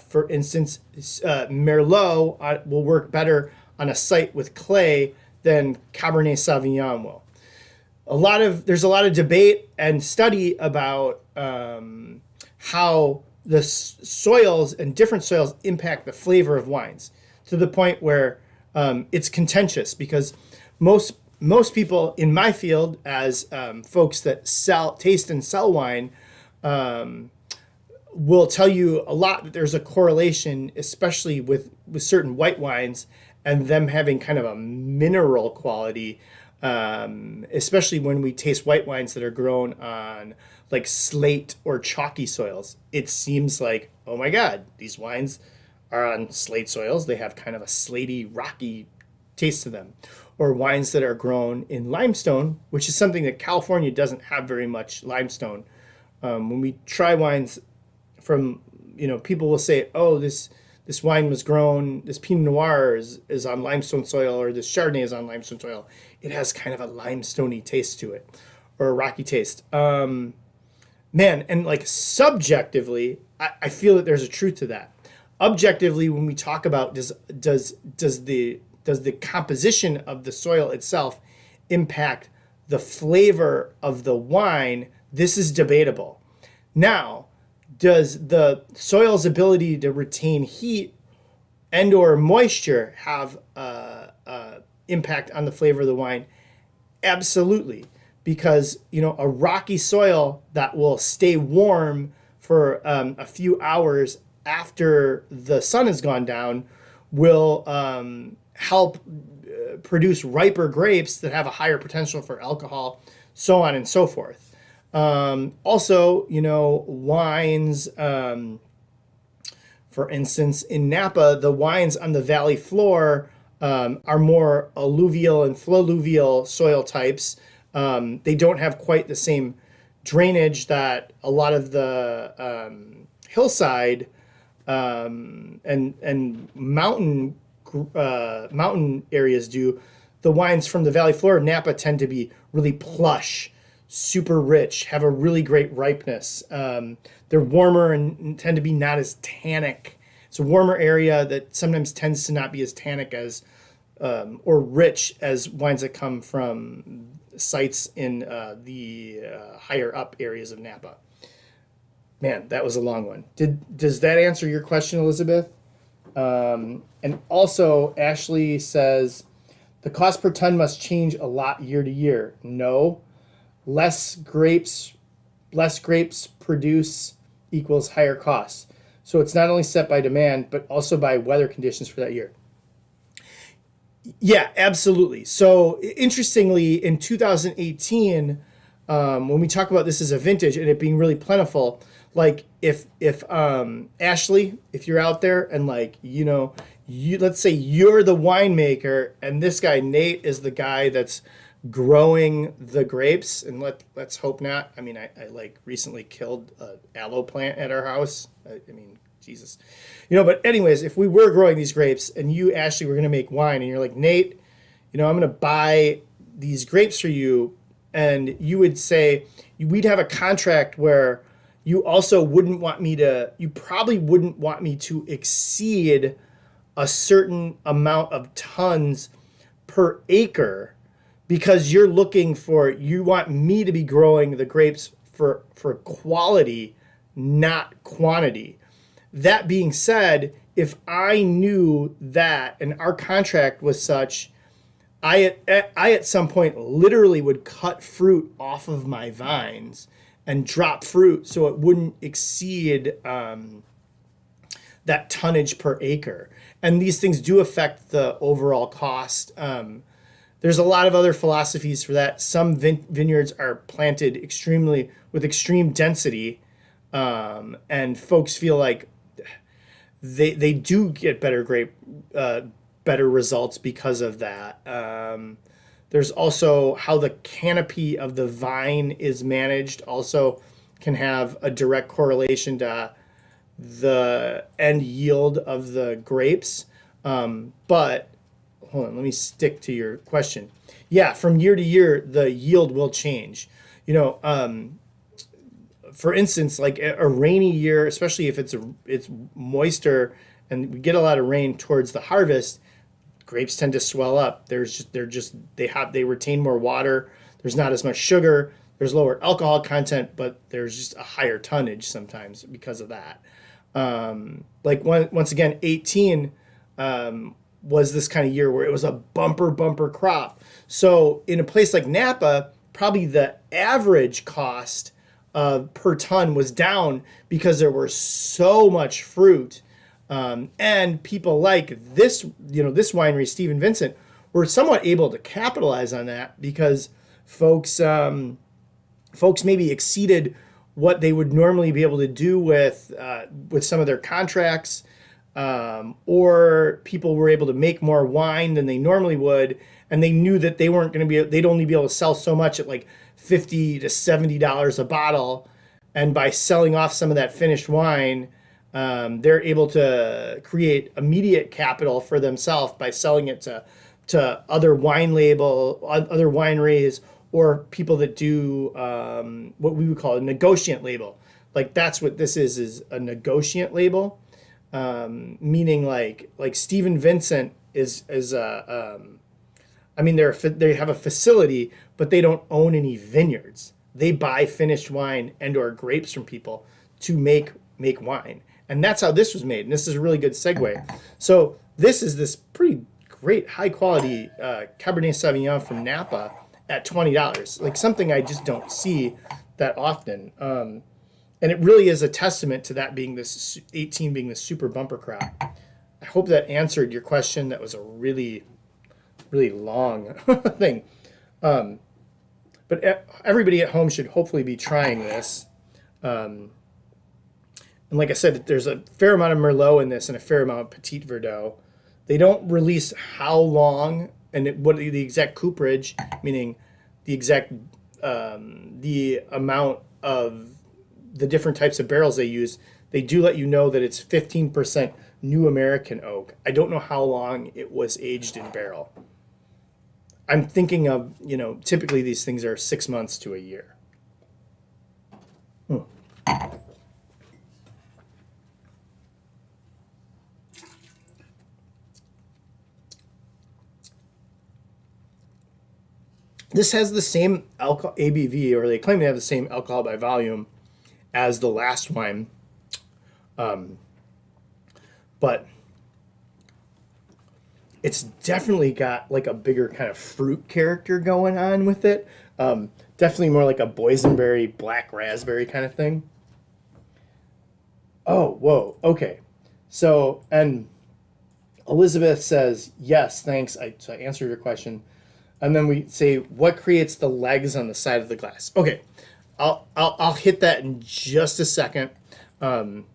for instance, Merlot will work better on a site with clay than Cabernet Sauvignon will. There's a lot of debate and study about how the soils and different soils impact the flavor of wines, to the point where it's contentious, because most people in my field, as folks that taste and sell wine, will tell you a lot that there's a correlation, especially with certain white wines and them having kind of a mineral quality, especially when we taste white wines that are grown on like slate or chalky soils. It seems like, oh my God, these wines are on slate soils. They have kind of a slaty, rocky taste to them. Or wines that are grown in limestone, which is something that California doesn't have very much limestone. When we try wines from, people will say, oh, this wine was grown, this Pinot Noir is on limestone soil, or this Chardonnay is on limestone soil. It has kind of a limestoney taste to it, or a rocky taste. Man, and like subjectively, I feel that there's a truth to that. Objectively, when we talk about does the composition of the soil itself impact the flavor of the wine, this is debatable. Now, does the soil's ability to retain heat and or moisture have impact on the flavor of the wine? Absolutely, because a rocky soil that will stay warm for a few hours after the sun has gone down will help produce riper grapes that have a higher potential for alcohol, so on and so forth. Also, wines, for instance, in Napa, the wines on the valley floor are more alluvial and flowluvial soil types. They don't have quite the same drainage that a lot of the hillside and mountain areas do. The wines from the valley floor of Napa tend to be really plush, super rich, have a really great ripeness. They're warmer and tend to be not as tannic. It's a warmer area that sometimes tends to not be as tannic as or rich as wines that come from sites in the higher up areas of Napa. Man, that was a long one. Does that answer your question, Elizabeth? And also, Ashley says, the cost per ton must change a lot year to year. No, less grapes produce equals higher costs. So it's not only set by demand, but also by weather conditions for that year. Yeah, absolutely. So interestingly, in 2018, when we talk about this as a vintage and it being really plentiful, like if Ashley, if you're out there and let's say you're the winemaker and this guy Nate is the guy that's growing the grapes, and let's hope not. I mean, I recently killed an aloe plant at our house. I mean, Jesus, But anyways, if we were growing these grapes and you, Ashley, were going to make wine, and you're like, Nate, I'm going to buy these grapes for you, and you would say we'd have a contract where you also you probably wouldn't want me to exceed a certain amount of tons per acre, because you want me to be growing the grapes for quality, not quantity. That being said, if I knew that and our contract was such, I at some point literally would cut fruit off of my vines and drop fruit so it wouldn't exceed that tonnage per acre. And these things do affect the overall cost. There's a lot of other philosophies for that. Some vineyards are planted with extreme density, and folks feel like they do get better results because of that. There's also how the canopy of the vine is managed, also can have a direct correlation to the end yield of the grapes. But hold on, let me stick to your question. Yeah, from year to year, the yield will change. You know, for instance, like a rainy year, especially if it's moister and we get a lot of rain towards the harvest, grapes tend to swell up. They retain more water. There's not as much sugar. There's lower alcohol content, but there's just a higher tonnage sometimes because of that. Once again, 18 was this kind of year where it was a bumper crop. So in a place like Napa, probably the average cost per ton was down because there was so much fruit. And people like this winery, Stephen Vincent, were somewhat able to capitalize on that because folks maybe exceeded what they would normally be able to do with some of their contracts, or people were able to make more wine than they normally would, and they knew that they'd only be able to sell so much at like $50 to $70 a bottle, and by selling off some of that finished wine, they're able to create immediate capital for themselves by selling it to other other wineries, or people that do what we would call a negotiant label. Like that's what this is a negotiant label, meaning like Stephen Vincent is I mean they have a facility, but they don't own any vineyards. They buy finished wine and or grapes from people to make wine. And that's how this was made. And this is a really good segue. So this is this pretty great high quality Cabernet Sauvignon from Napa at $20, like something I just don't see that often. And it really is a testament to that being this 18 being this super bumper crop. I hope that answered your question. That was a really, really long thing. But everybody at home should hopefully be trying this. And like I said, there's a fair amount of Merlot in this and a fair amount of Petit Verdot. They don't release how long and what the exact cooperage, meaning the exact the amount of the different types of barrels they use. They do let you know that it's 15% New American oak. I don't know how long it was aged in barrel. I'm thinking of, typically these things are 6 months to a year. This has the same alcohol ABV, or they claim to have the same alcohol by volume as the last wine, but it's definitely got like a bigger kind of fruit character going on with it. Definitely more like a boysenberry, black raspberry kind of thing. Oh, whoa, okay. So, and Elizabeth says, yes, thanks. So I answered your question. And then we say, what creates the legs on the side of the glass? Okay, I'll hit that in just a second. I'm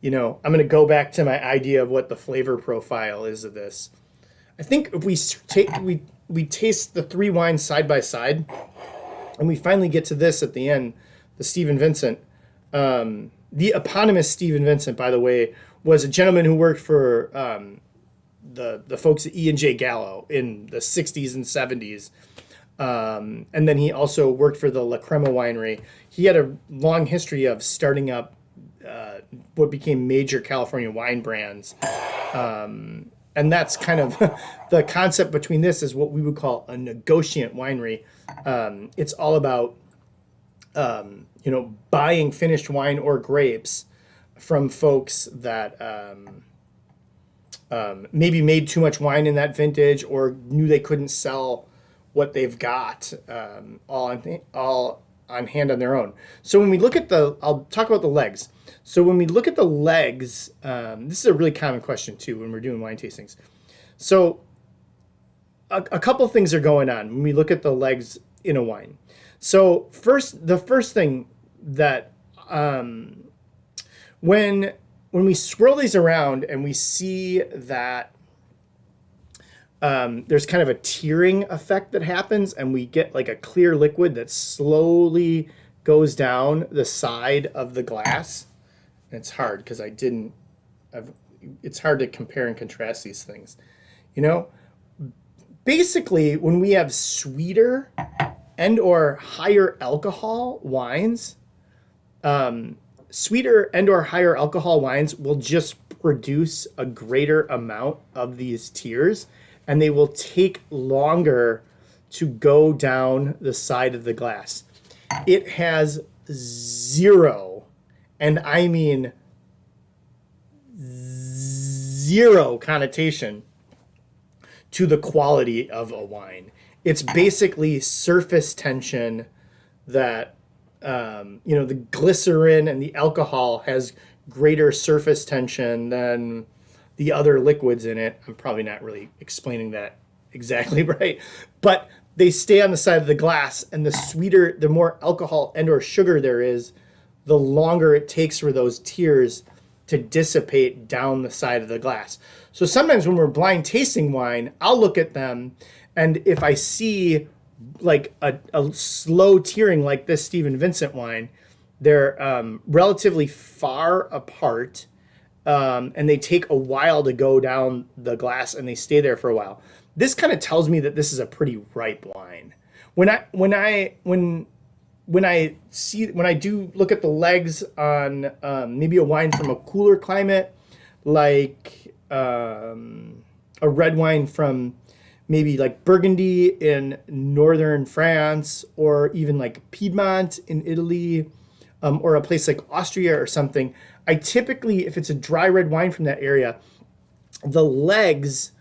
going to go back to my idea of what the flavor profile is of this. I think if we taste the three wines side by side, and we finally get to this at the end, the Stephen Vincent. The eponymous Stephen Vincent, by the way, was a gentleman who worked for the folks at E&J Gallo in the 60s and 70s. And then he also worked for the La Crema winery. He had a long history of starting up what became major California wine brands. And that's kind of the concept between this is what we would call a negotiant winery. It's all about, buying finished wine or grapes from folks that maybe made too much wine in that vintage or knew they couldn't sell what they've got all on hand on their own. So when we look at I'll talk about the legs. So when we look at the legs, this is a really common question too when we're doing wine tastings. So a couple things are going on when we look at the legs in a wine. So the first thing that when we swirl these around and we see that there's kind of a tearing effect that happens, and we get like a clear liquid that slowly goes down the side of the glass. And it's hard because it's hard to compare and contrast these things. You know, basically, when we have sweeter and or higher alcohol wines, sweeter and or higher alcohol wines will just produce a greater amount of these tears, and they will take longer to go down the side of the glass. It has zero, and I mean zero connotation to the quality of a wine. It's basically surface tension that, the glycerin and the alcohol has greater surface tension than the other liquids in it. I'm probably not really explaining that exactly right, but they stay on the side of the glass, and the sweeter, the more alcohol and or sugar there is, the longer it takes for those tears to dissipate down the side of the glass. So sometimes when we're blind tasting wine, I'll look at them, and if I see like a slow tearing like this Stephen Vincent wine, they're relatively far apart, and they take a while to go down the glass, and they stay there for a while. This kind of tells me that this is a pretty ripe wine. When I do look at the legs on maybe a wine from a cooler climate, like a red wine from maybe like Burgundy in northern France, or even like Piedmont in Italy, or a place like Austria or something, I typically, if it's a dry red wine from that area, the legs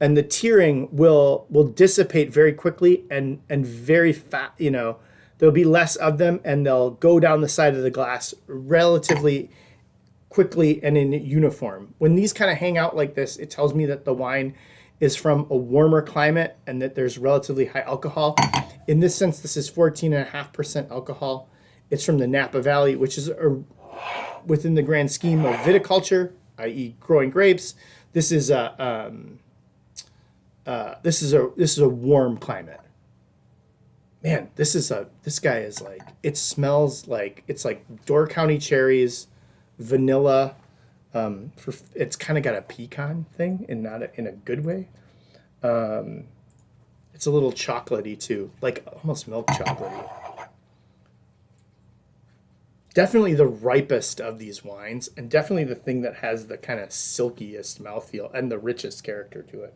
and the tearing will dissipate very quickly and very fast. There'll be less of them, and they'll go down the side of the glass relatively quickly and in uniform. When these kind of hang out like this, it tells me that the wine is from a warmer climate and that there's relatively high alcohol. In this sense, this is 14.5% alcohol. It's from the Napa Valley, which is within the grand scheme of viticulture, i.e., growing grapes. This is a warm climate. Man, this guy is like, it smells like, it's like Door County cherries, vanilla. It's kind of got a pecan thing, and not in a good way. It's a little chocolatey too, like almost milk chocolatey. Definitely the ripest of these wines, and definitely the thing that has the kind of silkiest mouthfeel and the richest character to it.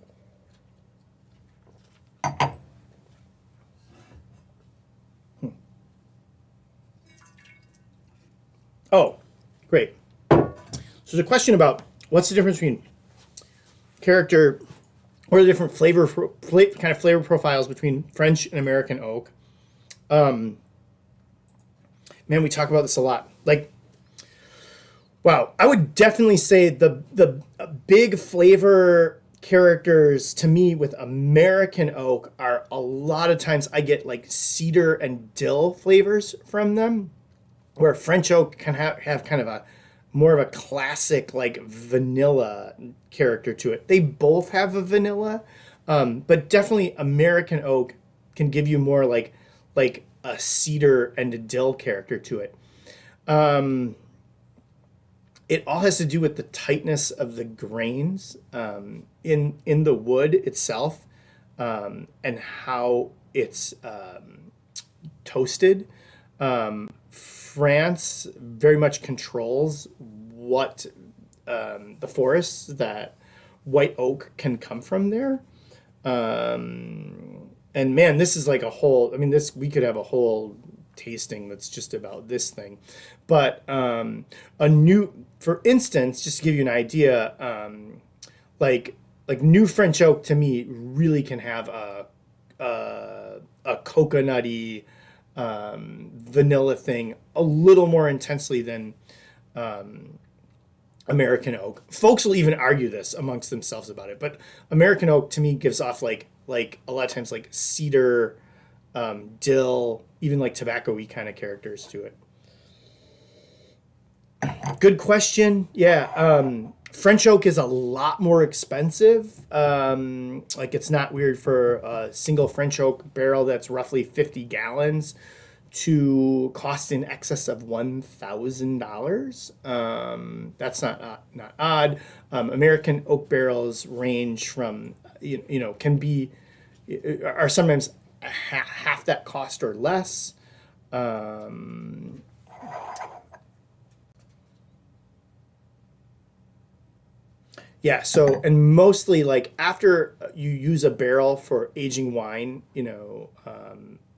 Oh, great. So there's a question about what's the difference between character, what are the different flavor profiles between French and American oak. Man, we talk about this a lot. Like, wow, I would definitely say the big flavor characters to me with American oak are, a lot of times I get like cedar and dill flavors from them, where French oak can have kind of a more of a classic like vanilla character to it. They both have a vanilla, but definitely American oak can give you more like a cedar and a dill character to it. It all has to do with the tightness of the grains in the wood itself, and how it's toasted. France very much controls what the forests that white oak can come from there. And man, this is like a whole, we could have a whole tasting that's just about this thing. But for instance, just to give you an idea, like new French oak to me really can have a coconutty, vanilla thing a little more intensely than American oak. Folks will even argue this amongst themselves about it, but American oak to me gives off like a lot of times like cedar, dill, even like tobacco-y kind of characters to it. Good question. Yeah. French oak is a lot more expensive. Like it's not weird for a single French oak barrel that's roughly 50 gallons to cost in excess of $1,000. That's not odd. American oak barrels range from can be are sometimes half that cost or less. Um, Yeah, so and mostly like after you use a barrel for aging wine,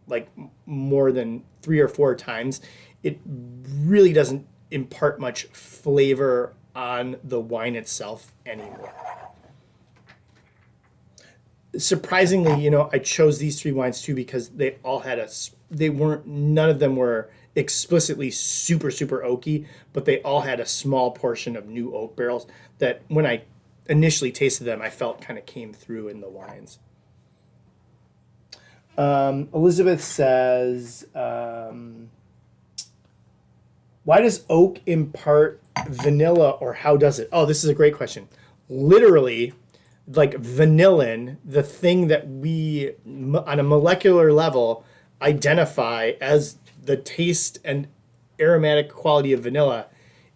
like more than 3 or 4 times, it really doesn't impart much flavor on the wine itself anymore. Surprisingly, I chose these three wines too because they all had none of them were explicitly super, super oaky, but they all had a small portion of new oak barrels that when I initially tasted them, I felt kind of came through in the wines. Elizabeth says, why does oak impart vanilla or how does it? Oh, this is a great question. Literally, like vanillin, the thing that we, on a molecular level, identify as the taste and aromatic quality of vanilla,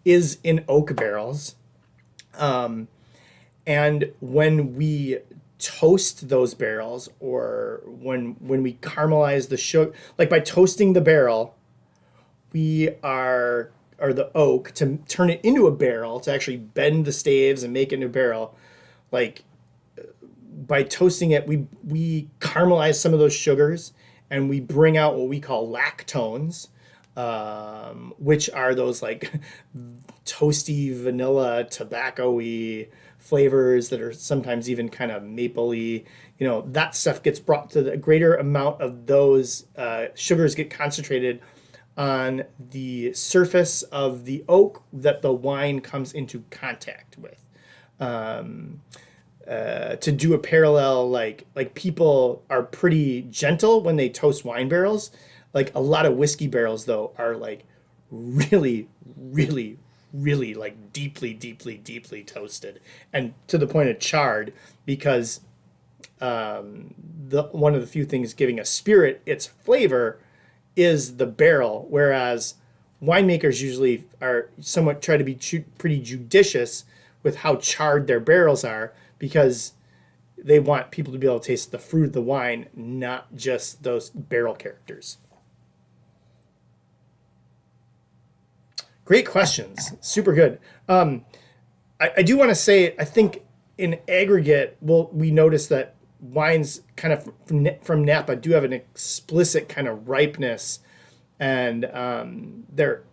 is in oak barrels. And when we toast those barrels, or when we caramelize the sugar, like by toasting the barrel, we are or the oak to turn it into a barrel, to actually bend the staves and make it into a barrel, like by toasting it, we caramelize some of those sugars and we bring out what we call lactones, which are those like toasty vanilla tobacco-y flavors that are sometimes even kind of mapley. That stuff gets brought to the greater amount of those sugars get concentrated on the surface of the oak that the wine comes into contact with. To do a parallel, like people are pretty gentle when they toast wine barrels. Like a lot of whiskey barrels, though, are like really, really, really like deeply, deeply, deeply toasted, and to the point of charred, because the one of the few things giving a spirit its flavor is the barrel, whereas winemakers usually are somewhat try to be pretty judicious with how charred their barrels are, because they want people to be able to taste the fruit of the wine, not just those barrel characters. Great questions. Super good. I do want to say, I think in aggregate, we notice that wines kind of from Napa do have an explicit kind of ripeness, and they're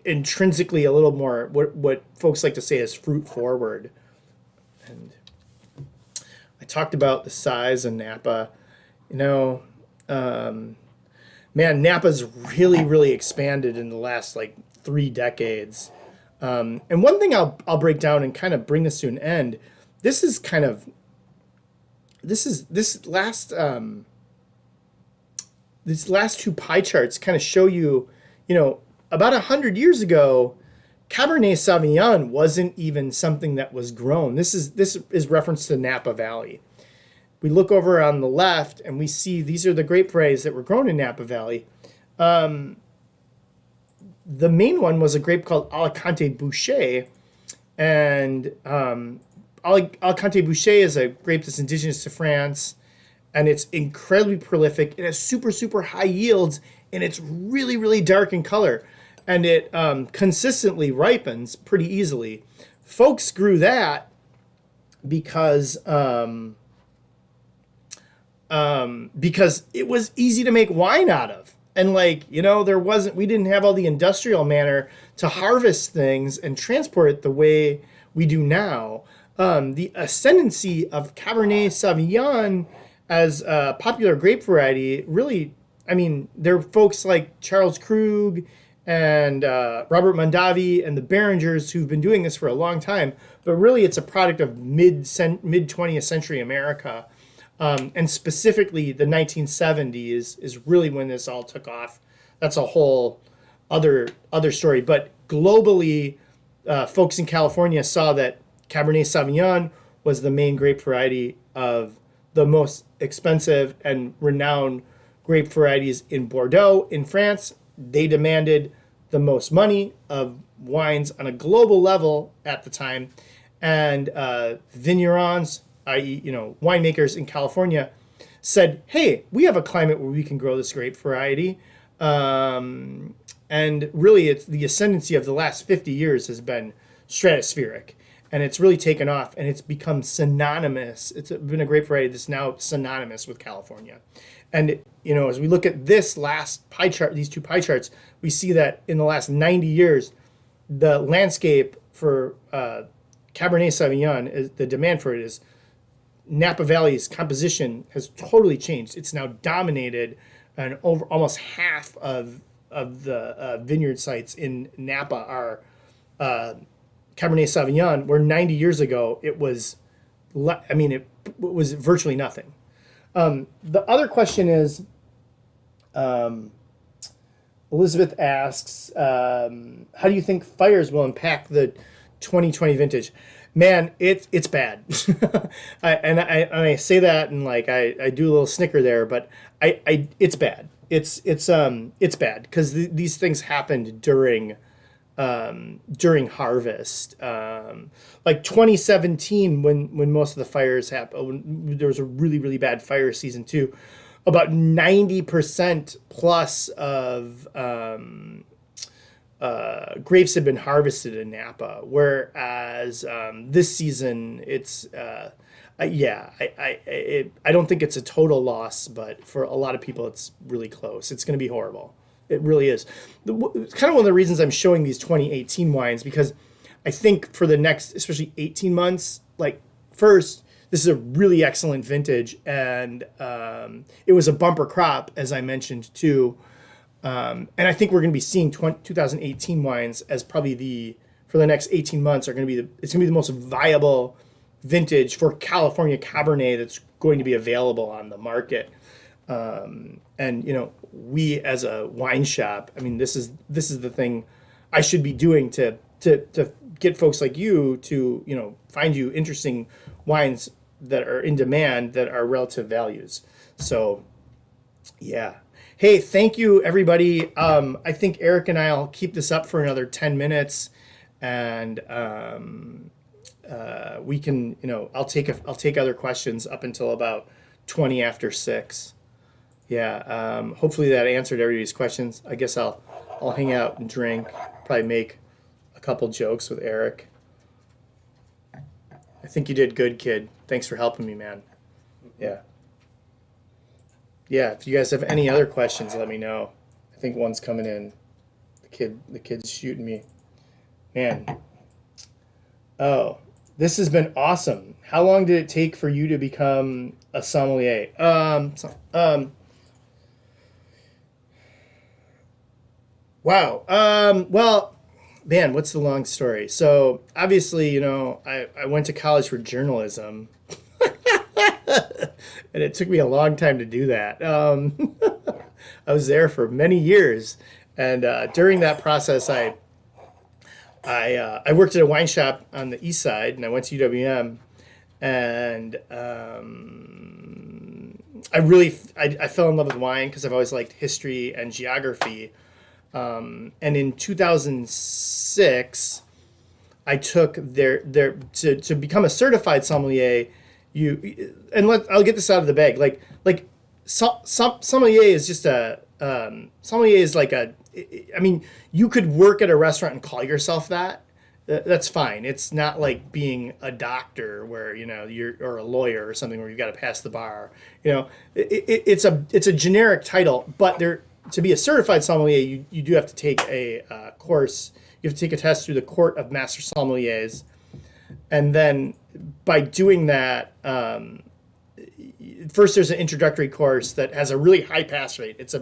intrinsically a little more what folks like to say is fruit forward. And I talked about the size of Napa. Man, Napa's really, really expanded in the last like 3 decades. And one thing I'll break down and kind of bring this to an end. This is kind of this last these last two pie charts kind of show you, about 100 years ago, Cabernet Sauvignon wasn't even something that was grown. This is reference to Napa Valley. We look over on the left and we see these are the grape varieties that were grown in Napa Valley. The main one was a grape called Alicante Bouschet, and Alicante Bouschet is a grape that's indigenous to France, and it's incredibly prolific. It has super, super high yields, and it's really, really dark in color, and it consistently ripens pretty easily. Folks grew that because it was easy to make wine out of. And we didn't have all the industrial manner to harvest things and transport it the way we do now. The ascendancy of Cabernet Sauvignon as a popular grape variety, really, there are folks like Charles Krug and Robert Mondavi and the Beringers who've been doing this for a long time, but really it's a product of mid 20th century America. And specifically the 1970s is really when this all took off. That's a whole other story. But globally, folks in California saw that Cabernet Sauvignon was the main grape variety of the most expensive and renowned grape varieties in Bordeaux in France. They demanded the most money of wines on a global level at the time, and vignerons, i.e., winemakers in California, said, "Hey, we have a climate where we can grow this grape variety." And really, it's the ascendancy of the last 50 years has been stratospheric, and it's really taken off, and it's become synonymous. It's been a grape variety that's now synonymous with California. And as we look at this last pie chart, these two pie charts, we see that in the last 90 years, the landscape for Cabernet Sauvignon, the demand for it is Napa Valley's composition has totally changed. It's now dominated, and over almost half of the vineyard sites in Napa are Cabernet Sauvignon, where 90 years ago it was, it was virtually nothing. The other question is, Elizabeth asks, how do you think fires will impact the 2020 vintage? Man, it's bad. I say that and I do a little snicker there, but it's bad. It's bad because these things happened during harvest. Like 2017, when most of the fires happened, when there was a really, really bad fire season too. About 90% plus of grapes had been harvested in Napa, whereas this season it's I don't think it's a total loss, but for a lot of people it's really close. It's going to be horrible. It really is. It's kind of one of the reasons I'm showing these 2018 wines, because I think for the next, especially 18 months, first, this is a really excellent vintage, and it was a bumper crop, as I mentioned too. And I think we're going to be seeing 2018 wines as probably for the next 18 months it's going to be the most viable vintage for California Cabernet that's going to be available on the market. And we as a wine shop, this is the thing I should be doing to get folks like you to find you interesting wines that are in demand that are relative values. So yeah. Hey, thank you everybody. I think Eric and I'll keep this up for another 10 minutes, and we can, I'll take other questions up until about 20 after 6. Yeah. Hopefully that answered everybody's questions. I guess I'll hang out and drink, probably make a couple jokes with Eric. I think you did good, kid. Thanks for helping me, man. Yeah. Yeah, if you guys have any other questions, let me know. I think one's coming in. The kid's shooting me. Man. Oh, this has been awesome. How long did it take for you to become a sommelier? Wow. Well, man, what's the long story? So obviously, I went to college for journalism. And it took me a long time to do that. I was there for many years, and during that process, I worked at a wine shop on the east side, and I went to UWM, and I fell in love with wine because I've always liked history and geography. And in 2006, I took to become a certified sommelier. I'll get this out of the bag. Sommelier is just sommelier is you could work at a restaurant and call yourself that. That's fine. It's not like being a doctor where or a lawyer or something where you've got to pass the bar. It's a generic title, but to be a certified sommelier, you do have to take a course. You have to take a test through the Court of Master Sommeliers, and then by doing that, first there's an introductory course that has a really high pass rate. It's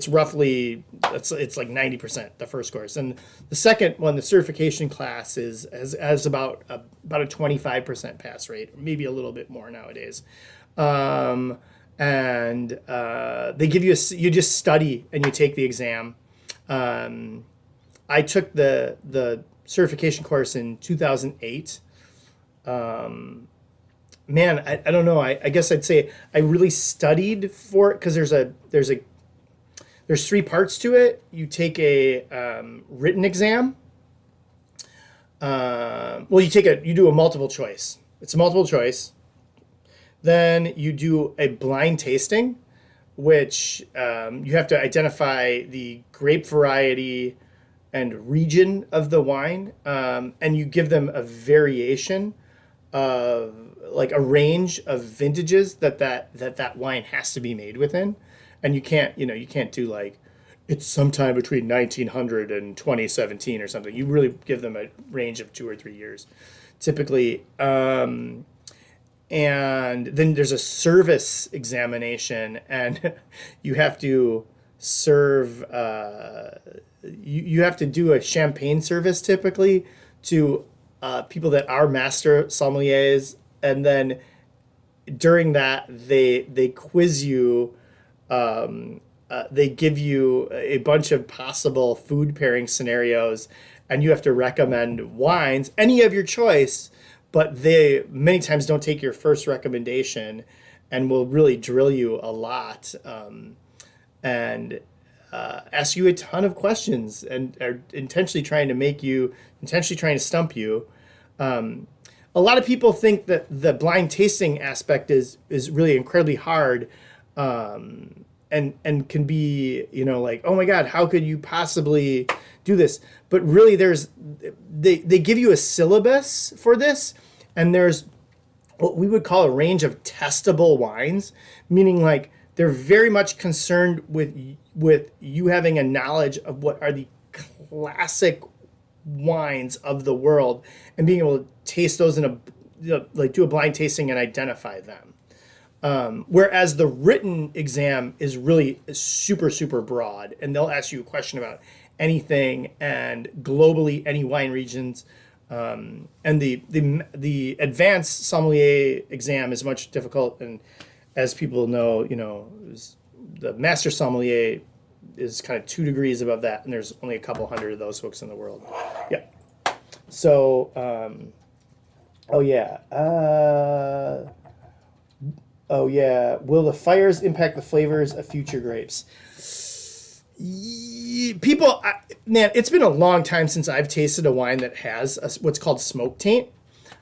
roughly like 90%, the first course, and the second one, the certification class, has about a 25% pass rate, maybe a little bit more nowadays. And they give you you just study and you take the exam. I took the certification course in 2008. Man, I don't know. I guess I'd say I really studied for it because there's three parts to it. You take a written exam. Well, you do a multiple choice. It's a multiple choice. Then you do a blind tasting, which you have to identify the grape variety and region of the wine, and you give them a variation of like a range of vintages that wine has to be made within, and you can't do like it's sometime between 1900 and 2017 or something. You really give them a range of 2 or 3 years, typically. And then there's a service examination, and you have to serve. You have to do a champagne service typically to people that are master sommeliers, and then during that they quiz you. They give you a bunch of possible food pairing scenarios, and you have to recommend wines, any of your choice, but they many times don't take your first recommendation and will really drill you a lot, and ask you a ton of questions and are intentionally trying to stump you. A lot of people think that the blind tasting aspect is really incredibly hard, and can be, like, oh my God, how could you possibly do this? But really they give you a syllabus for this, and there's what we would call a range of testable wines, meaning like they're very much concerned with you having a knowledge of what are the classic wines of the world and being able to taste those do a blind tasting and identify them. Whereas the written exam is really super, super broad, and they'll ask you a question about anything and globally any wine regions. And the advanced sommelier exam is much difficult, and as people know, the master sommelier is kind of 2 degrees above that, and there's only a couple hundred of those folks in the world. Yeah. So, oh yeah. Oh yeah. Will the fires impact the flavors of future grapes? Man, it's been a long time since I've tasted a wine that has what's called smoke taint,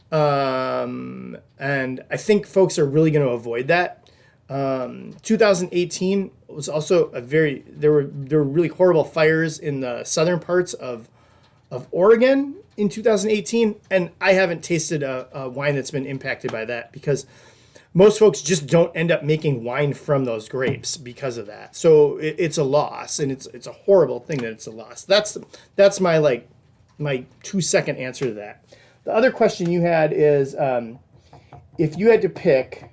and I think folks are really going to avoid that. 2018 was also there were really horrible fires in the southern parts of Oregon in 2018, and I haven't tasted a wine that's been impacted by that because most folks just don't end up making wine from those grapes because of that. So it's a loss, and it's a horrible thing that it's a loss. That's my 2-second answer to that. The other question you had is, if you had to pick,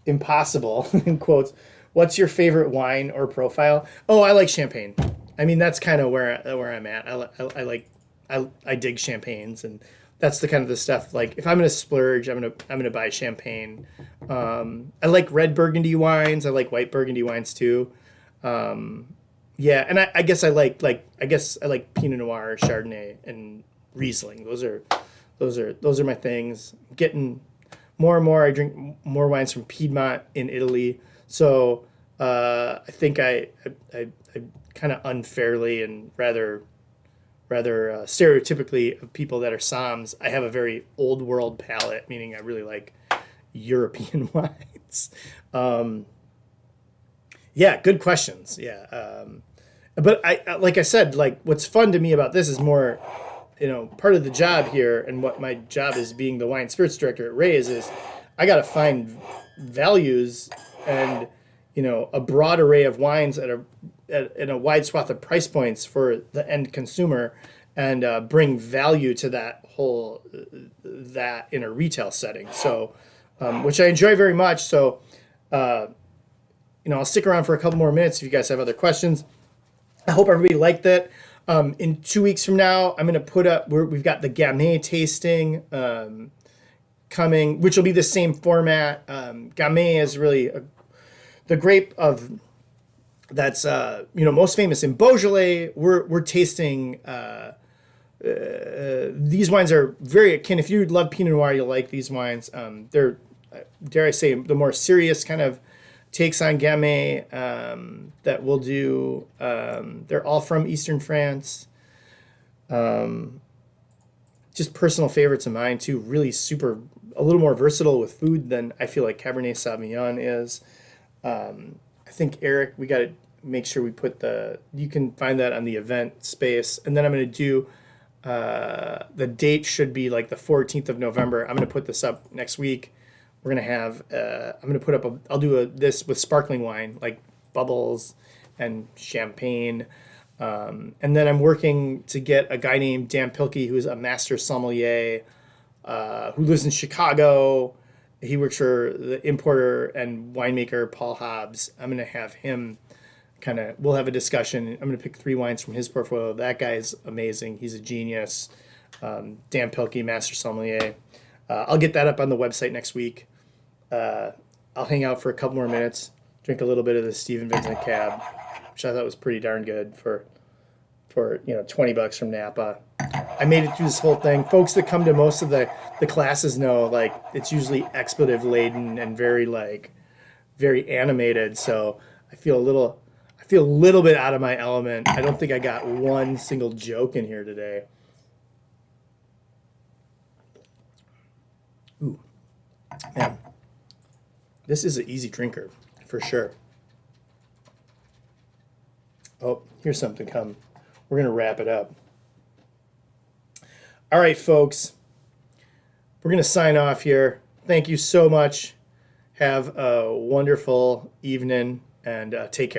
impossible in quotes, what's your favorite wine or profile? Oh, I like champagne. I mean, that's kind of where I'm at. I dig champagnes, and that's the kind of the stuff. Like, if I'm gonna splurge, I'm gonna buy champagne. I like red Burgundy wines. I like white Burgundy wines too. Yeah, and I guess I like Pinot Noir, Chardonnay, and Riesling. Those are my things. Getting more and more. I drink more wines from Piedmont in Italy. So I think I kind of unfairly and rather stereotypically of people that are Soms, I have a very old world palate, meaning I really like European wines. Yeah, good questions. Yeah. But like I said, like what's fun to me about this is more, part of the job here, and what my job is being the wine spirits director at Ray's is I got to find values and, a broad array of wines in a wide swath of price points for the end consumer, and bring value to that in a retail setting. So, which I enjoy very much. So, I'll stick around for a couple more minutes if you guys have other questions. I hope everybody liked that. In 2 weeks from now, I'm going to put up, we've got the Gamay tasting coming, which will be the same format. Gamay is really the grape that's most famous in Beaujolais. We're tasting these wines are very akin. If you love Pinot Noir, you'll like these wines. They're, dare I say, the more serious kind of takes on Gamay that we'll do. They're all from Eastern France. Just personal favorites of mine too. Really super, a little more versatile with food than I feel like Cabernet Sauvignon is. I think Eric, we got to make sure we put you can find that on the event space. And then I'm going to do, the date should be like the 14th of November. I'm going to put this up next week. We're going to have, I'm going to put up, I'll do this with sparkling wine, like bubbles and champagne. And then I'm working to get a guy named Dan Pilkey, who's a master sommelier, who lives in Chicago. He works for the importer and winemaker Paul Hobbs. I'm going to have him we'll have a discussion. I'm going to pick 3 wines from his portfolio. That guy is amazing. He's a genius. Dan Pilkey, master sommelier. I'll get that up on the website next week. I'll hang out for a couple more minutes, drink a little bit of the Stephen Vincent Cab, which I thought was pretty darn good for $20 from Napa. I made it through this whole thing. Folks that come to most of the classes know, like, it's usually expletive laden and very animated. So I feel a little bit out of my element. I don't think I got one single joke in here today. Ooh, man, this is an easy drinker for sure. Oh, here's something come. We're going to wrap it up. All right, folks. We're going to sign off here. Thank you so much. Have a wonderful evening and take care.